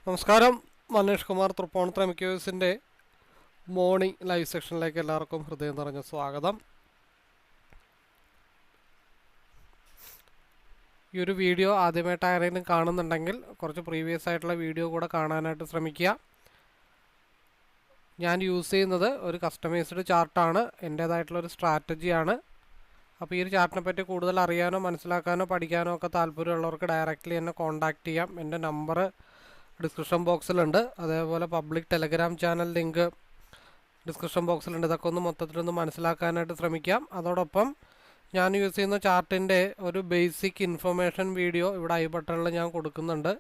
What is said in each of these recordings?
നമസ്കാരം. Manesh Kumar Tripunithura MQSന്റെ morning live സെക്ഷനിലേക്ക് എല്ലാവർക്കും ഹൃദയം നിറഞ്ഞ സ്വാഗതം. ഈ ഒരു വീഡിയോ ആദ്യമായിട്ട് ആരെങ്കിലും കാണുന്നുണ്ടെങ്കിൽ കുറച്ച് പ്രീവിയസ് ആയിട്ടുള്ള വീഡിയോ കൂടെ കാണാനായിട്ട് ശ്രമിക്കുക. ഞാൻ യൂസ് ചെയ്യുന്നത് ഒരു കസ്റ്റമൈസ്ഡ് ചാർട്ടാണ്, എൻ്റേതായിട്ടുള്ളൊരു സ്ട്രാറ്റജിയാണ്. അപ്പോൾ ഈ ഒരു ചാർട്ടിനെ പറ്റി കൂടുതൽ അറിയാനോ മനസ്സിലാക്കാനോ പഠിക്കാനോ ഒക്കെ താല്പര്യമുള്ളവർക്ക് ഡയറക്റ്റ്ലി എന്നെ കോൺടാക്റ്റ് ചെയ്യാം. എൻ്റെ നമ്പർ ഡിസ്ക്രിപ്ഷൻ ബോക്സിലുണ്ട്. അതേപോലെ public Telegram channel link description ബോക്സിലുണ്ട്. ഇതൊക്കെ ഒന്ന് മൊത്തത്തിലൊന്ന് മനസ്സിലാക്കാനായിട്ട് ശ്രമിക്കാം. അതോടൊപ്പം ഞാൻ യൂസ് ചെയ്യുന്ന ചാർട്ടിൻ്റെ ഒരു ബേസിക് ഇൻഫർമേഷൻ വീഡിയോ ഇവിടെ ഐ ബട്ടണിൽ ഞാൻ കൊടുക്കുന്നുണ്ട്.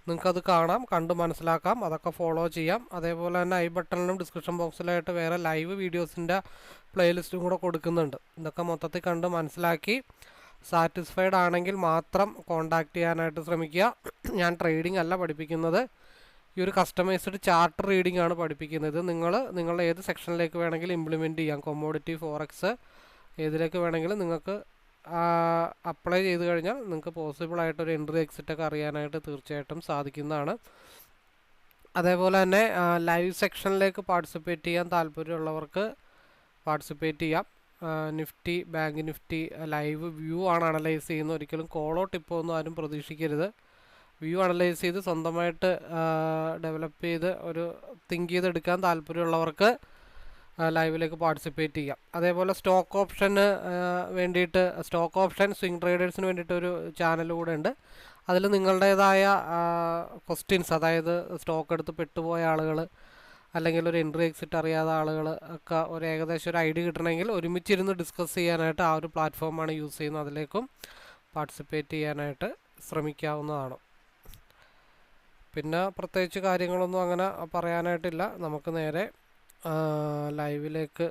നിങ്ങൾക്കത് കാണാം, കണ്ട് മനസ്സിലാക്കാം, അതൊക്കെ ഫോളോ ചെയ്യാം. അതേപോലെ തന്നെ ഐ ബട്ടണിലും ഡിസ്ക്രിപ്ഷൻ ബോക്സിലായിട്ട് വേറെ ലൈവ് വീഡിയോസിൻ്റെ പ്ലേലിസ്റ്റും കൂടെ കൊടുക്കുന്നുണ്ട്. ഇതൊക്കെ മൊത്തത്തിൽ കണ്ട് മനസ്സിലാക്കി സാറ്റിസ്ഫൈഡ് ആണെങ്കിൽ മാത്രം കോൺടാക്റ്റ് ചെയ്യാനായിട്ട് ശ്രമിക്കുക. ഞാൻ ട്രേഡിംഗ് അല്ല പഠിപ്പിക്കുന്നത്, ഈ ഒരു കസ്റ്റമൈസ്ഡ് ചാർട്ട് റീഡിംഗ് ആണ് പഠിപ്പിക്കുന്നത്. നിങ്ങളുടെ ഏത് സെക്ഷനിലേക്ക് വേണമെങ്കിലും ഇംപ്ലിമെൻറ്റ് ചെയ്യാം. കൊമോഡിറ്റി, ഫോറക്സ് ഏതിലേക്ക് വേണമെങ്കിലും നിങ്ങൾക്ക് അപ്ലൈ ചെയ്ത് കഴിഞ്ഞാൽ നിങ്ങൾക്ക് പോസിബിളായിട്ടൊരു എൻട്രി എക്സിറ്റൊക്കെ അറിയാനായിട്ട് തീർച്ചയായിട്ടും സാധിക്കുന്നതാണ്. അതേപോലെ തന്നെ ലൈവ് സെക്ഷനിലേക്ക് പാർട്ടിസിപ്പേറ്റ് ചെയ്യാൻ താല്പര്യമുള്ളവർക്ക് പാർട്ടിസിപ്പേറ്റ് ചെയ്യാം. Nifty, bank Nifty live view ആണ് അനലൈസ് ചെയ്യുന്നത്. ഒരിക്കലും കോളോ ടിപ്പോ ഒന്നും ആരും പ്രതീക്ഷിക്കരുത്. വ്യൂ അനലൈസ് ചെയ്ത് സ്വന്തമായിട്ട് ഡെവലപ്പ് ചെയ്ത് ഒരു തിങ്ക് ചെയ്തെടുക്കാൻ താല്പര്യമുള്ളവർക്ക് ലൈവിലേക്ക് പാർട്ടിസിപ്പേറ്റ് ചെയ്യാം. അതേപോലെ സ്റ്റോക്ക് ഓപ്ഷന് വേണ്ടിയിട്ട് സ്റ്റോക്ക് ഓപ്ഷൻ സ്വിംഗ് ട്രേഡേഴ്സിന് വേണ്ടിയിട്ടൊരു ചാനൽ കൂടെ ഉണ്ട്. അതിൽ നിങ്ങളുടേതായ ക്വസ്റ്റ്യൻസ്, അതായത് സ്റ്റോക്ക് എടുത്ത് പെട്ടുപോയ ആളുകൾ അല്ലെങ്കിൽ ഒരു എൻട്രി എക്സിറ്റ് അറിയാത്ത ആളുകൾ ഒക്കെ ഒരു ഏകദേശം ഒരു ഐഡിയ കിട്ടണമെങ്കിൽ ഒരുമിച്ചിരുന്ന് ഡിസ്കസ് ചെയ്യാനായിട്ട് ആ ഒരു പ്ലാറ്റ്ഫോമാണ് യൂസ് ചെയ്യുന്നത്. അതിലേക്കും പാർട്ടിസിപ്പേറ്റ് ചെയ്യാനായിട്ട് ശ്രമിക്കാവുന്നതാണ്. പിന്നെ പ്രത്യേകിച്ച് കാര്യങ്ങളൊന്നും അങ്ങനെ പറയാനായിട്ടില്ല. നമുക്ക് നേരെ ലൈവിലേക്ക്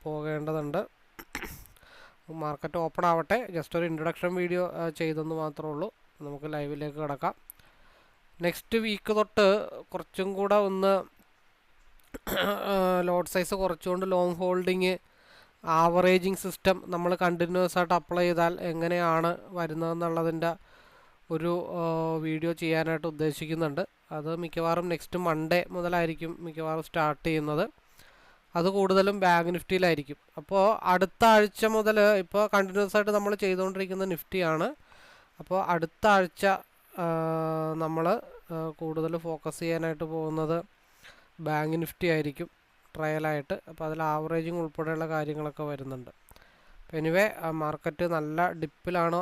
പോകേണ്ടതുണ്ട്. മാർക്കറ്റ് ഓപ്പൺ ആവട്ടെ. ജസ്റ്റ് ഒരു ഇൻട്രൊഡക്ഷൻ വീഡിയോ ചെയ്തെന്ന് മാത്രമേ ഉള്ളൂ. നമുക്ക് ലൈവിലേക്ക് കിടക്കാം. നെക്സ്റ്റ് വീക്ക് തൊട്ട് കുറച്ചും കൂടെ ഒന്ന് ലോട്ട് സൈസ് കുറച്ചുകൊണ്ട് ലോങ് ഹോൾഡിങ് ആവറേജിങ് സിസ്റ്റം നമ്മൾ കണ്ടിന്യൂസ് ആയിട്ട് അപ്ലൈ ചെയ്താൽ എങ്ങനെയാണ് വരുന്നതെന്നുള്ളതിൻ്റെ ഒരു വീഡിയോ ചെയ്യാനായിട്ട് ഉദ്ദേശിക്കുന്നുണ്ട്. അത് മിക്കവാറും നെക്സ്റ്റ് മൺഡേ മുതലായിരിക്കും മിക്കവാറും സ്റ്റാർട്ട് ചെയ്യുന്നത്. അത് കൂടുതലും ബാങ്ക് നിഫ്റ്റിയിലായിരിക്കും. അപ്പോൾ അടുത്ത ആഴ്ച മുതൽ, ഇപ്പോൾ കണ്ടിന്യൂസ് ആയിട്ട് നമ്മൾ ചെയ്തുകൊണ്ടിരിക്കുന്ന നിഫ്റ്റിയാണ്. അപ്പോൾ അടുത്ത ആഴ്ച നമ്മൾ കൂടുതൽ ഫോക്കസ് ചെയ്യാനായിട്ട് പോകുന്നത് ബാങ്ക് നിഫ്റ്റി ആയിരിക്കും ട്രയലായിട്ട്. അപ്പോൾ അതിൽ ആവറേജിങ് ഉൾപ്പെടെയുള്ള കാര്യങ്ങളൊക്കെ വരുന്നുണ്ട്. അപ്പോൾ എനിവേ മാർക്കറ്റ് നല്ല ഡിപ്പിലാണ്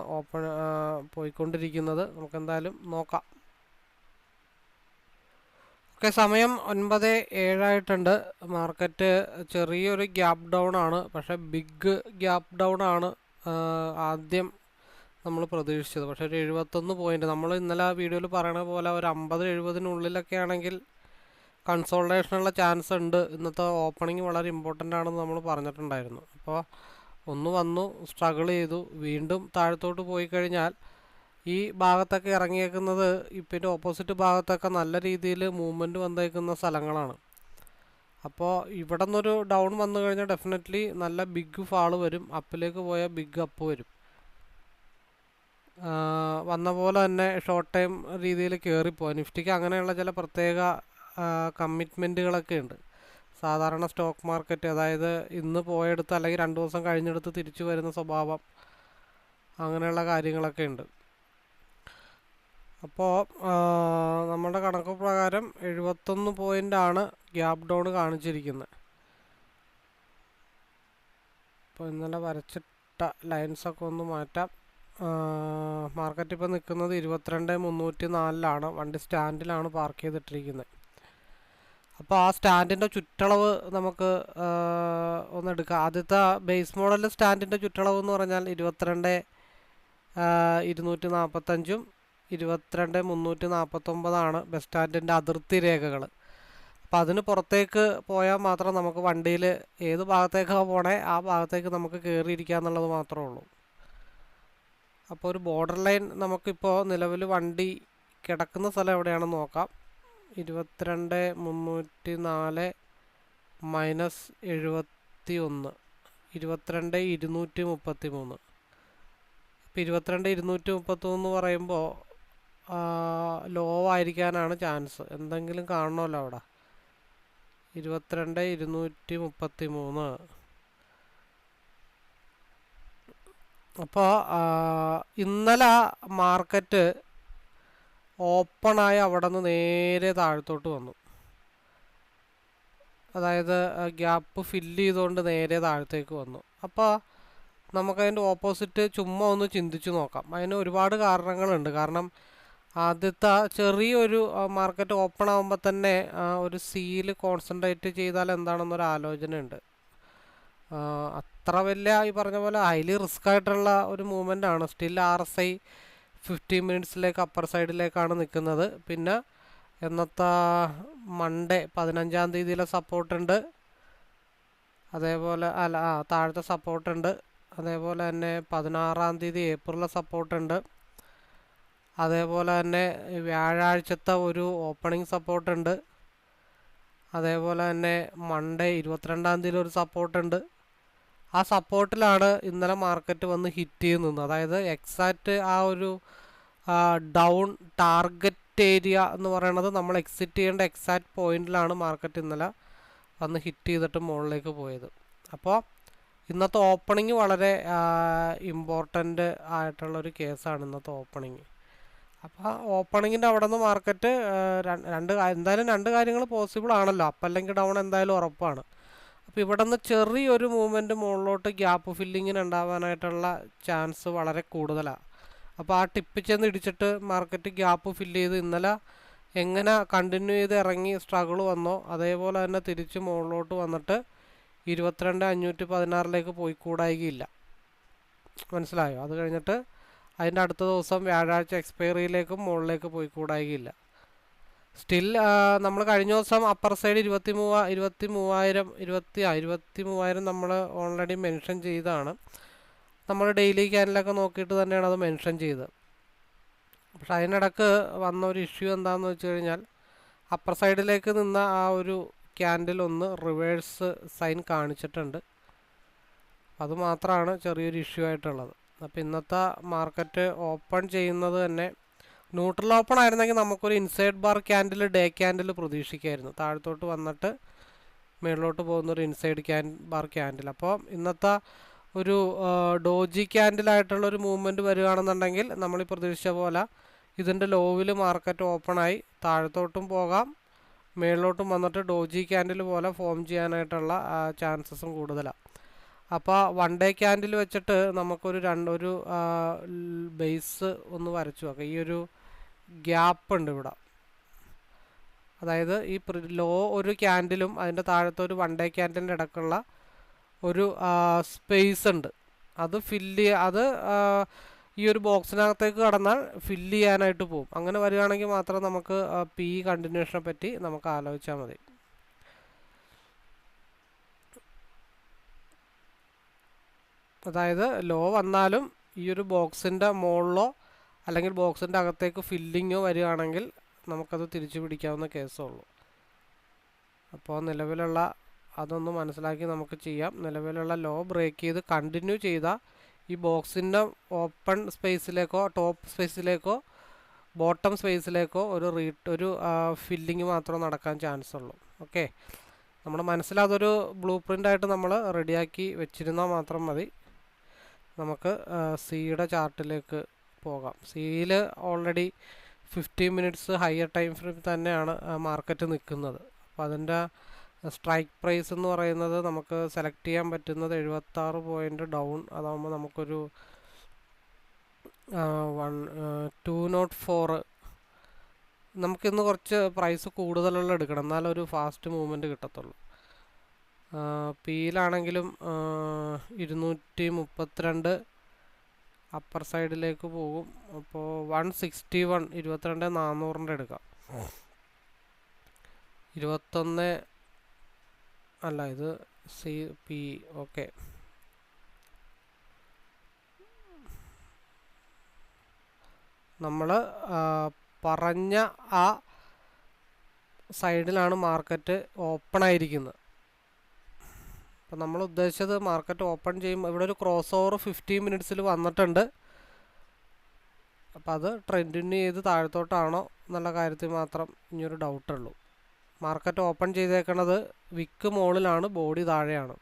പോയിക്കൊണ്ടിരിക്കുന്നത്. നമുക്കെന്തായാലും നോക്കാം. ഓക്കെ, സമയം 9:07 മാർക്കറ്റ് ചെറിയൊരു ഗ്യാപ്പ് ഡൗൺ ആണ്, പക്ഷേ ബിഗ് ഗ്യാപ്പ് ഡൗൺ ആണ് ആദ്യം നമ്മൾ പ്രതീക്ഷിച്ചത്. പക്ഷേ ഒരു 71 പോയിൻ്റ്, നമ്മൾ ഇന്നലെ ആ വീഡിയോയിൽ പറയണ പോലെ ഒരു 50-70 ആണെങ്കിൽ കൺസോൾട്ടേഷനുള്ള ചാൻസ് ഉണ്ട്. ഇന്നത്തെ ഓപ്പണിംഗ് വളരെ ഇമ്പോർട്ടൻ്റ് ആണെന്ന് നമ്മൾ പറഞ്ഞിട്ടുണ്ടായിരുന്നു. അപ്പോൾ ഒന്ന് വന്നു, സ്ട്രഗിൾ ചെയ്തു, വീണ്ടും താഴത്തോട്ട് പോയി കഴിഞ്ഞാൽ ഈ ഭാഗത്തൊക്കെ ഇറങ്ങിയേക്കുന്നത് ഇപ്പം ഓപ്പോസിറ്റ് ഭാഗത്തൊക്കെ നല്ല രീതിയിൽ മൂവ്മെൻറ്റ് വന്നേക്കുന്ന സ്ഥലങ്ങളാണ്. അപ്പോൾ ഇവിടെ നിന്നൊരു ഡൗൺ വന്നു കഴിഞ്ഞാൽ ഡെഫിനറ്റ്ലി നല്ല ബിഗ് ഫാള് വരും, അപ്പിലേക്ക് പോയാൽ ബിഗ് അപ്പ് വരും. വന്ന പോലെ തന്നെ ഷോർട്ട് ടൈം രീതിയിൽ കയറിപ്പോയി. നിഫ്റ്റിക്ക് അങ്ങനെയുള്ള ചില പ്രത്യേക കമ്മിറ്റ്മെൻറ്റുകളൊക്കെ ഉണ്ട്. സാധാരണ സ്റ്റോക്ക് മാർക്കറ്റ്, അതായത് ഇന്ന് പോയെടുത്ത് അല്ലെങ്കിൽ 2 ദിവസം കഴിഞ്ഞെടുത്ത് തിരിച്ചു വരുന്ന സ്വഭാവം, അങ്ങനെയുള്ള കാര്യങ്ങളൊക്കെ ഉണ്ട്. അപ്പോൾ നമ്മുടെ കണക്ക് പ്രകാരം 71 പോയിൻ്റാണ് ഗ്യാപ്പ് ഡൗൺ കാണിച്ചിരിക്കുന്നത്. അപ്പോൾ ഇന്നലെ വരച്ചിട്ട ലൈൻസൊക്കെ ഒന്ന് മാറ്റാം. മാർക്കറ്റ് ഇപ്പോൾ നിൽക്കുന്നത് 22,304 വണ്ടി സ്റ്റാൻഡിലാണ് പാർക്ക് ചെയ്തിട്ടിരിക്കുന്നത്. അപ്പോൾ ആ സ്റ്റാൻഡിൻ്റെ ചുറ്റളവ് നമുക്ക് ഒന്നെടുക്കാം. ആദ്യത്തെ ബേസ് മോഡൽ സ്റ്റാൻഡിൻ്റെ ചുറ്റളവ് എന്ന് പറഞ്ഞാൽ 22,245 22,349 ബസ് സ്റ്റാൻഡിൻ്റെ അതിർത്തി രേഖകൾ. അപ്പോൾ അതിന് പുറത്തേക്ക് പോയാൽ മാത്രം നമുക്ക് വണ്ടിയിൽ ഏത് ഭാഗത്തേക്കാണ് പോണേ ആ ഭാഗത്തേക്ക് നമുക്ക് കയറിയിരിക്കുക എന്നുള്ളത് മാത്രമേ ഉള്ളൂ. അപ്പോൾ ഒരു ബോർഡർ ലൈൻ നമുക്കിപ്പോൾ നിലവിൽ വണ്ടി കിടക്കുന്ന സ്ഥലം എവിടെയാണെന്ന് നോക്കാം. 22,304 മൈനസ് 71 22,233. ഇപ്പോൾ 22,233 പറയുമ്പോൾ ലോ ആയിരിക്കാനാണ് ചാൻസ്. എന്തെങ്കിലും കാണണമല്ലോ അവിടെ. 22,233. അപ്പോൾ ഇന്നലെ മാർക്കറ്റ് ഓപ്പണായി അവിടെ നിന്ന് നേരെ താഴത്തോട്ട് വന്നു. അതായത് ഗ്യാപ്പ് ഫില്ല് ചെയ്തുകൊണ്ട് നേരെ താഴത്തേക്ക് വന്നു. അപ്പോൾ നമുക്കതിൻ്റെ ഓപ്പോസിറ്റ് ചുമ്മാ ഒന്ന് ചിന്തിച്ച് നോക്കാം. അതിന് ഒരുപാട് കാരണങ്ങളുണ്ട്. കാരണം ആദ്യത്തെ ചെറിയൊരു മാർക്കറ്റ് ഓപ്പൺ ആകുമ്പോൾ തന്നെ ഒരു സീല് കോൺസെൻട്രേറ്റ് ചെയ്താൽ എന്താണെന്നൊരു ആലോചനയുണ്ട്. അത്ര വലിയ ഈ പറഞ്ഞ പോലെ ഹൈലി റിസ്ക് ആയിട്ടുള്ള ഒരു മൂവ്മെൻ്റ് ആണ്. സ്റ്റിൽ RSI 15 മിനിറ്റ്സിലേക്ക് അപ്പർ സൈഡിലേക്കാണ് നിൽക്കുന്നത്. പിന്നെ എന്നത്തെ മൺഡേ 15-ാം തീയതിയിലെ സപ്പോർട്ടുണ്ട്. അതേപോലെ താഴത്തെ സപ്പോർട്ടുണ്ട്. അതേപോലെ തന്നെ 16-ാം തീയതി ഏപ്രിലിലെ സപ്പോർട്ടുണ്ട്. അതേപോലെ തന്നെ വ്യാഴാഴ്ചത്തെ ഒരു ഓപ്പണിംഗ് സപ്പോർട്ടുണ്ട്. അതേപോലെ തന്നെ മൺഡേ 22-ാം തീയതി ഒരു സപ്പോർട്ടുണ്ട്. ആ സപ്പോർട്ടിലാണ് ഇന്നലെ മാർക്കറ്റ് വന്ന് ഹിറ്റ് ചെയ്ത് നിന്നത്. അതായത് എക്സാക്റ്റ് ആ ഒരു ഡൗൺ ടാർഗറ്റ് ഏരിയ എന്ന് പറയുന്നത് നമ്മൾ എക്സിറ്റ് ചെയ്യേണ്ട എക്സാക്റ്റ് പോയിന്റിലാണ് മാർക്കറ്റ് ഇന്നലെ വന്ന് ഹിറ്റ് ചെയ്തിട്ട് മുകളിലേക്ക് പോയത്. അപ്പോൾ ഇന്നത്തെ ഓപ്പണിംഗ് വളരെ ഇമ്പോർട്ടൻ്റ് ആയിട്ടുള്ളൊരു കേസാണ് ഇന്നത്തെ ഓപ്പണിംഗ്. അപ്പോൾ ഓപ്പണിങ്ങിൻ്റെ അവിടെ നിന്ന് മാർക്കറ്റ് എന്തായാലും രണ്ട് കാര്യങ്ങൾ പോസിബിൾ ആണല്ലോ. അപ്പ് അല്ലെങ്കിൽ ഡൗൺ എന്തായാലും ഉറപ്പാണ്. അപ്പോൾ ഇവിടെ നിന്ന് ചെറിയൊരു മൂവ്മെൻറ്റ് മുകളിലോട്ട് ഗ്യാപ്പ് ഫില്ലിങ്ങിന് ഉണ്ടാവാനായിട്ടുള്ള ചാൻസ് വളരെ കൂടുതലാണ്. അപ്പോൾ ആ ടിപ്പിൽ ചെന്ന് ഇടിച്ചിട്ട് മാർക്കറ്റ് ഗ്യാപ്പ് ഫില്ല് ചെയ്ത് ഇന്നലെ എങ്ങനെ കണ്ടിന്യൂ ചെയ്ത് ഇറങ്ങി സ്ട്രഗിൾ വന്നോ അതേപോലെ തന്നെ തിരിച്ച് മുകളിലോട്ട് വന്നിട്ട് 22,516 പോയി കൂടായികയില്ല. മനസ്സിലായോ? അത് കഴിഞ്ഞിട്ട് അതിൻ്റെ അടുത്ത ദിവസം വ്യാഴാഴ്ച എക്സ്പയറിയിലേക്കും മുകളിലേക്ക് പോയി കൂടായികയില്ല. സ്റ്റിൽ നമ്മൾ കഴിഞ്ഞ ദിവസം അപ്പർ സൈഡ് 23,000 നമ്മൾ ഓൾറെഡി മെൻഷൻ ചെയ്തതാണ്. നമ്മൾ ഡെയിലി ക്യാൻഡിലൊക്കെ നോക്കിയിട്ട് തന്നെയാണ് അത് മെൻഷൻ ചെയ്തത്. പക്ഷെ അതിനിടക്ക് വന്ന ഒരു ഇഷ്യൂ എന്താണെന്ന് വെച്ച് കഴിഞ്ഞാൽ അപ്പർ സൈഡിലേക്ക് നിന്ന ആ ഒരു ക്യാൻഡിൽ ഒന്ന് റിവേഴ്സ് സൈൻ കാണിച്ചിട്ടുണ്ട്. അതുമാത്രമാണ് ചെറിയൊരു ഇഷ്യൂ ആയിട്ടുള്ളത്. അപ്പോൾ ഇന്നത്തെ മാർക്കറ്റ് ഓപ്പൺ ചെയ്യുന്നത് തന്നെ ന്യൂട്രൽ ഓപ്പൺ ആയിരുന്നെങ്കിൽ നമുക്കൊരു inside bar candle day candle പ്രതീക്ഷിക്കായിരുന്നു. താഴത്തോട്ട് വന്നിട്ട് മുകളിലോട്ട് പോകുന്നൊരു ഇൻസൈഡ് ബാർ ക്യാൻഡിൽ. അപ്പോൾ ഇന്നത്തെ ഒരു ഡോജി ക്യാൻഡിലായിട്ടുള്ളൊരു മൂവ്മെൻറ്റ് വരികയാണെന്നുണ്ടെങ്കിൽ നമ്മൾ ഈ പ്രതീക്ഷിച്ച പോലെ ഇതിൻ്റെ ലോവിൽ മാർക്കറ്റ് ഓപ്പണായി താഴത്തോട്ടും പോകാം, മുകളിലോട്ടും വന്നിട്ട് ഡോജി ക്യാൻഡിൽ പോലെ ഫോം ചെയ്യാനായിട്ടുള്ള ചാൻസസും കൂടുതലാണ്. അപ്പോൾ വൺ ഡേ ക്യാൻഡിൽ വെച്ചിട്ട് നമുക്കൊരു ഒരു ബേസ് ഒന്ന് വരച്ചു നോക്കാം. ഈ ഒരു ഗ്യാപ്പ് ഉണ്ട് ഇവിടെ. അതായത് ഈ ലോ ഒരു ക്യാൻഡിലും അതിൻ്റെ താഴത്തെ ഒരു വൺ ഡേ ക്യാൻഡിലിൻ്റെ ഇടയ്ക്കുള്ള ഒരു സ്പേസ് ഉണ്ട്. അത് ഈ ഒരു ബോക്സിനകത്തേക്ക് കടന്നാൽ ഫില്ല് ചെയ്യാനായിട്ട് പോകും. അങ്ങനെ വരികയാണെങ്കിൽ മാത്രം നമുക്ക് പി കണ്ടിന്യൂഷനെ പറ്റി നമുക്ക് ആലോചിച്ചാൽ മതി. അതായത് ലോ വന്നാലും ഈ ഒരു ബോക്സിൻ്റെ മുകളിലോ അല്ലെങ്കിൽ ബോക്സിൻ്റെ അകത്തേക്ക് ഫില്ലിങ്ങോ വരികയാണെങ്കിൽ നമുക്കത് തിരിച്ചു പിടിക്കാവുന്ന കേസുള്ളൂ. അപ്പോൾ നിലവിലുള്ള അതൊന്ന് മനസ്സിലാക്കി നമുക്ക് ചെയ്യാം. നിലവിലുള്ള ലോ ബ്രേക്ക് ചെയ്ത് കണ്ടിന്യൂ ചെയ്താൽ ഈ ബോക്സിൻ്റെ ഓപ്പൺ സ്പേസിലേക്കോ ടോപ്പ് സ്പേസിലേക്കോ ബോട്ടം സ്പേസിലേക്കോ ഒരു ഫില്ലിങ് മാത്രമേ നടക്കാൻ ചാൻസ് ഉള്ളൂ. ഓക്കെ, നമ്മുടെ മനസ്സിലതൊരു ബ്ലൂ പ്രിൻ്റായിട്ട് നമ്മൾ റെഡിയാക്കി വെച്ചിരുന്നാൽ മാത്രം മതി. നമുക്ക് സിയുടെ ചാർട്ടിലേക്ക് പോകാം. സിയിൽ already 15 minutes higher time frame തന്നെയാണ് മാർക്കറ്റ് നിൽക്കുന്നത്. അപ്പോൾ അതിൻ്റെ സ്ട്രൈക്ക് പ്രൈസ് എന്ന് പറയുന്നത് നമുക്ക് സെലക്ട് ചെയ്യാൻ പറ്റുന്നത് 76 പോയിൻ്റ് ഡൗൺ. അതാകുമ്പോൾ നമുക്കൊരു 204. നമുക്കിന്ന് കുറച്ച് പ്രൈസ് കൂടുതലുള്ള എടുക്കണം, എന്നാലൊരു ഫാസ്റ്റ് മൂവ്മെൻറ്റ് കിട്ടത്തുള്ളൂ. പിയിലാണെങ്കിലും 232 അപ്പർ സൈഡിലേക്ക് പോകും. അപ്പോൾ 161 22,400 എടുക്കാം. 21 അല്ല, ഇത് CP. ഓക്കെ, നമ്മൾ പറഞ്ഞ ആ സൈഡിലാണ് മാർക്കറ്റ് ഓപ്പൺ ആയിരിക്കുന്നത്. അപ്പം നമ്മൾ ഉദ്ദേശിച്ചത് മാർക്കറ്റ് ഓപ്പൺ ചെയ്യുമ്പോൾ ഇവിടെ ഒരു ക്രോസ് ഓവർ 15 മിനിറ്റ്സിൽ വന്നിട്ടുണ്ട്. അപ്പോൾ അത് ട്രെൻഡിന് ചെയ്ത് താഴത്തോട്ടാണോ എന്നുള്ള കാര്യത്തിൽ മാത്രം ഇനിയൊരു ഡൗട്ടുള്ളൂ. മാർക്കറ്റ് ഓപ്പൺ ചെയ്തേക്കണത് വിക്ക് മുകളിലാണ്, ബോഡി താഴെയാണ്.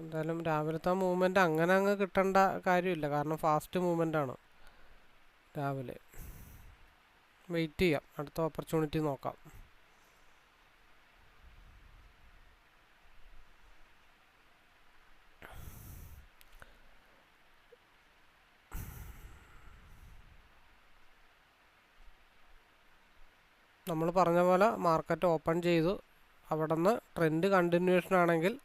എന്തായാലും രാവിലത്തെ മൂവ്മെൻറ്റ് അങ്ങനെ അങ്ങ് കിട്ടേണ്ട കാര്യമില്ല, കാരണം ഫാസ്റ്റ് മൂവ്മെൻ്റ് ആണ് രാവിലെ. വെയിറ്റ് ചെയ്യാം, അടുത്ത ഓപ്പർച്യൂണിറ്റി നോക്കാം. നമ്മൾ പറഞ്ഞ പോലെ മാർക്കറ്റ് ഓപ്പൺ ചെയ്തു, അവിടെ നിന്ന് ട്രെൻഡ് കണ്ടിന്യൂഷൻ ആണെങ്കിൽ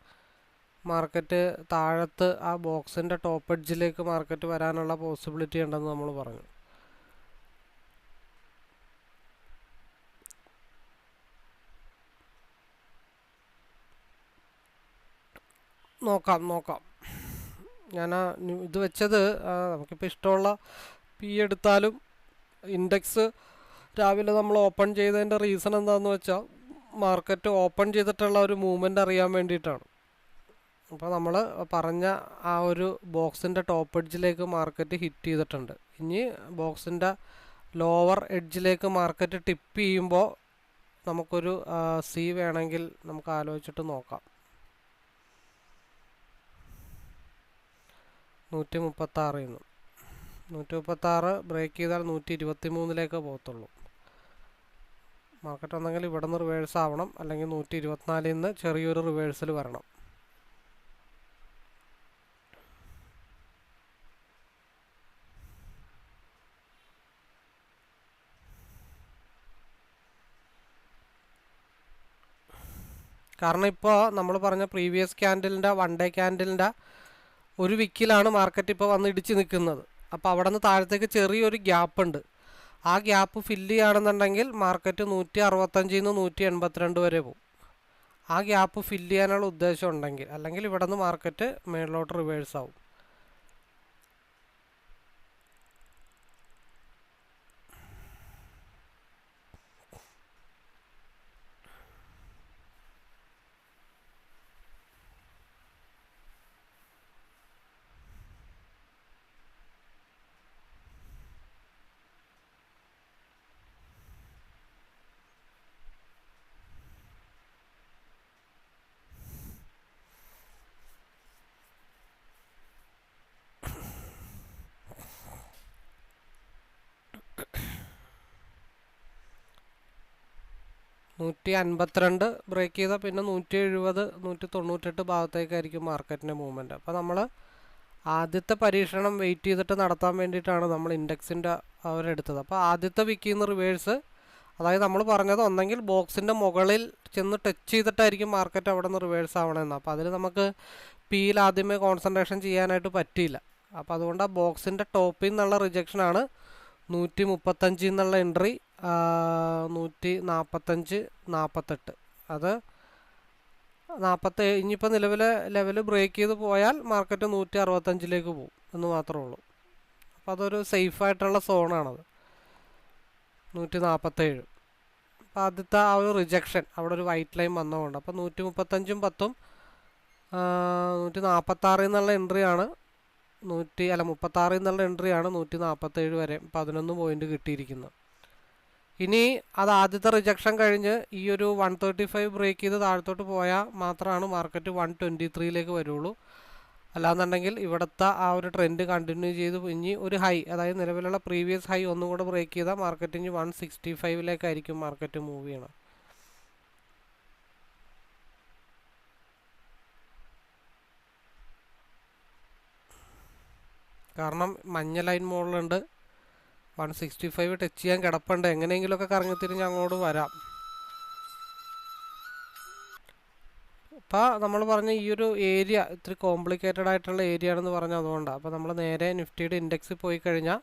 മാർക്കറ്റ് താഴത്ത് ആ ബോക്സിൻ്റെ ടോപ്പ് എഡ്ജിലേക്ക് മാർക്കറ്റ് വരാനുള്ള പോസിബിലിറ്റി ഉണ്ടെന്ന് നമ്മൾ പറഞ്ഞു. നോക്കാം. ഞാൻ ഇത് വെച്ചത് നമുക്കിപ്പോൾ ഇഷ്ടമുള്ള പി എടുത്താലും ഇൻഡെക്സ് രാവിലെ നമ്മൾ ഓപ്പൺ ചെയ്തതിൻ്റെ റീസൺ എന്താണെന്ന് വെച്ചാൽ മാർക്കറ്റ് ഓപ്പൺ ചെയ്തിട്ടുള്ള ഒരു മൂവ്മെൻ്റ് അറിയാൻ വേണ്ടിയിട്ടാണ്. അപ്പോൾ നമ്മൾ പറഞ്ഞ ആ ഒരു ബോക്സിൻ്റെ ടോപ്പ് എഡ്ജിലേക്ക് മാർക്കറ്റ് ഹിറ്റ് ചെയ്തിട്ടുണ്ട്. ഇനി ബോക്സിൻ്റെ ലോവർ എഡ്ജിലേക്ക് മാർക്കറ്റ് ടിപ്പ് ചെയ്യുമ്പോൾ നമുക്കൊരു സി വേണമെങ്കിൽ നമുക്ക് ആലോചിച്ചിട്ട് നോക്കാം. 136 ബ്രേക്ക് ചെയ്താൽ 123 പോകത്തുള്ളൂ. മാർക്കറ്റ് ഒന്നെങ്കിൽ ഇവിടെ നിന്ന് റിവേഴ്സ് ആവണം, അല്ലെങ്കിൽ 124 ചെറിയൊരു റിവേഴ്സൽ വരണം. കാരണം ഇപ്പോൾ നമ്മൾ പറഞ്ഞ പ്രീവിയസ് ക്യാൻഡലിൻ്റെ 1 ഡേ ക്യാൻഡലിൻ്റെ ഒരു വിക്കിലാണ് മാർക്കറ്റ് ഇപ്പോൾ വന്ന് ഇടിച്ച് നിൽക്കുന്നത്. അപ്പോൾ അവിടെ നിന്ന് താഴത്തേക്ക് ചെറിയൊരു ഗ്യാപ്പ് ഉണ്ട്. ആ ഗ്യാപ്പ് ഫില്ല് ചെയ്യുകയാണെന്നുണ്ടെങ്കിൽ മാർക്കറ്റ് 165 182 വരെ പോകും. ആ ഗ്യാപ്പ് ഫില്ല് ചെയ്യാനുള്ള ഉദ്ദേശം ഉണ്ടെങ്കിൽ, അല്ലെങ്കിൽ ഇവിടെ നിന്ന് മാർക്കറ്റ് മേളിലോട്ട് റിവേഴ്സ് ആവും. $152 ബ്രേക്ക് ചെയ്താൽ പിന്നെ 170 198 ഭാഗത്തേക്കായിരിക്കും മാർക്കറ്റിൻ്റെ മൂവ്മെൻറ്റ്. അപ്പോൾ നമ്മൾ ആദ്യത്തെ പരീക്ഷണം വെയിറ്റ് ചെയ്തിട്ട് നടത്താൻ വേണ്ടിയിട്ടാണ് നമ്മൾ ഇൻഡെക്സിൻ്റെ അവരെടുത്തത്. അപ്പോൾ ആദ്യത്തെ വിക്കിൽ നിന്ന് റിവേഴ്സ്, അതായത് നമ്മൾ പറഞ്ഞത് ഒന്നെങ്കിൽ ബോക്സിൻ്റെ മുകളിൽ ചെന്ന് ടച്ച് ചെയ്തിട്ടായിരിക്കും മാർക്കറ്റ് അവിടെ നിന്ന് റിവേഴ്സ് ആവണമെന്ന്. അപ്പോൾ അതിൽ നമുക്ക് പിയിൽ ആദ്യമേ കോൺസെൻട്രേഷൻ ചെയ്യാനായിട്ട് പറ്റിയില്ല. അപ്പോൾ അതുകൊണ്ട് ആ ബോക്സിൻ്റെ ടോപ്പിൽ നിന്നുള്ള റിജക്ഷനാണ് 135 എന്നുള്ള എൻട്രി, 145 48. അത് 47 ഇനിയിപ്പോൾ നിലവിലെ ലെവൽ ബ്രേക്ക് ചെയ്ത് പോയാൽ മാർക്കറ്റ് 165 പോകും എന്ന് മാത്രമേ ഉള്ളൂ. അപ്പോൾ അതൊരു സേഫായിട്ടുള്ള സോണാണത് 147. അപ്പോൾ ആദ്യത്തെ ആ ഒരു റിജക്ഷൻ അവിടെ ഒരു വൈറ്റ് ലൈൻ വന്നതുകൊണ്ട്, അപ്പോൾ 135 10 146 എന്നുള്ള എൻട്രിയാണ് 36 എന്നുള്ള എൻട്രിയാണ് 147 വരെ 11 പോയിന്റ് കിട്ടിയിരിക്കുന്നത്. ഇനി അത് ആദ്യത്തെ റിജക്ഷൻ കഴിഞ്ഞ് ഈ ഒരു 135 ബ്രേക്ക് ചെയ്ത് താഴത്തോട്ട് പോയാൽ മാത്രമാണ് മാർക്കറ്റ് 123 വരുള്ളൂ. അല്ലാന്നുണ്ടെങ്കിൽ ഇവിടുത്തെ ആ ഒരു ട്രെൻഡ് കണ്ടിന്യൂ ചെയ്ത് ഇനി ഒരു ഹൈ, അതായത് നിലവിലുള്ള പ്രീവിയസ് ഹൈ ഒന്നും കൂടെ ബ്രേക്ക് ചെയ്താൽ മാർക്കറ്റ് ഇനി 165 മാർക്കറ്റ് മൂവ് ചെയ്യണം. കാരണം മഞ്ഞ ലൈൻ മുകളിലുണ്ട്, 165 ടച്ച് ചെയ്യാൻ കിടപ്പുണ്ട്. എങ്ങനെയെങ്കിലുമൊക്കെ കറങ്ങിത്തിരിഞ്ഞ് അങ്ങോട്ട് വരാം. അപ്പോൾ നമ്മൾ പറഞ്ഞ ഈ ഒരു ഏരിയ ഇത്തിരി കോംപ്ലിക്കേറ്റഡ് ആയിട്ടുള്ള ഏരിയ ആണെന്ന് പറഞ്ഞാൽ അതുകൊണ്ടാണ്. അപ്പോൾ നമ്മൾ നേരെ നിഫ്റ്റിയുടെ ഇൻഡെക്സിൽ പോയി കഴിഞ്ഞാൽ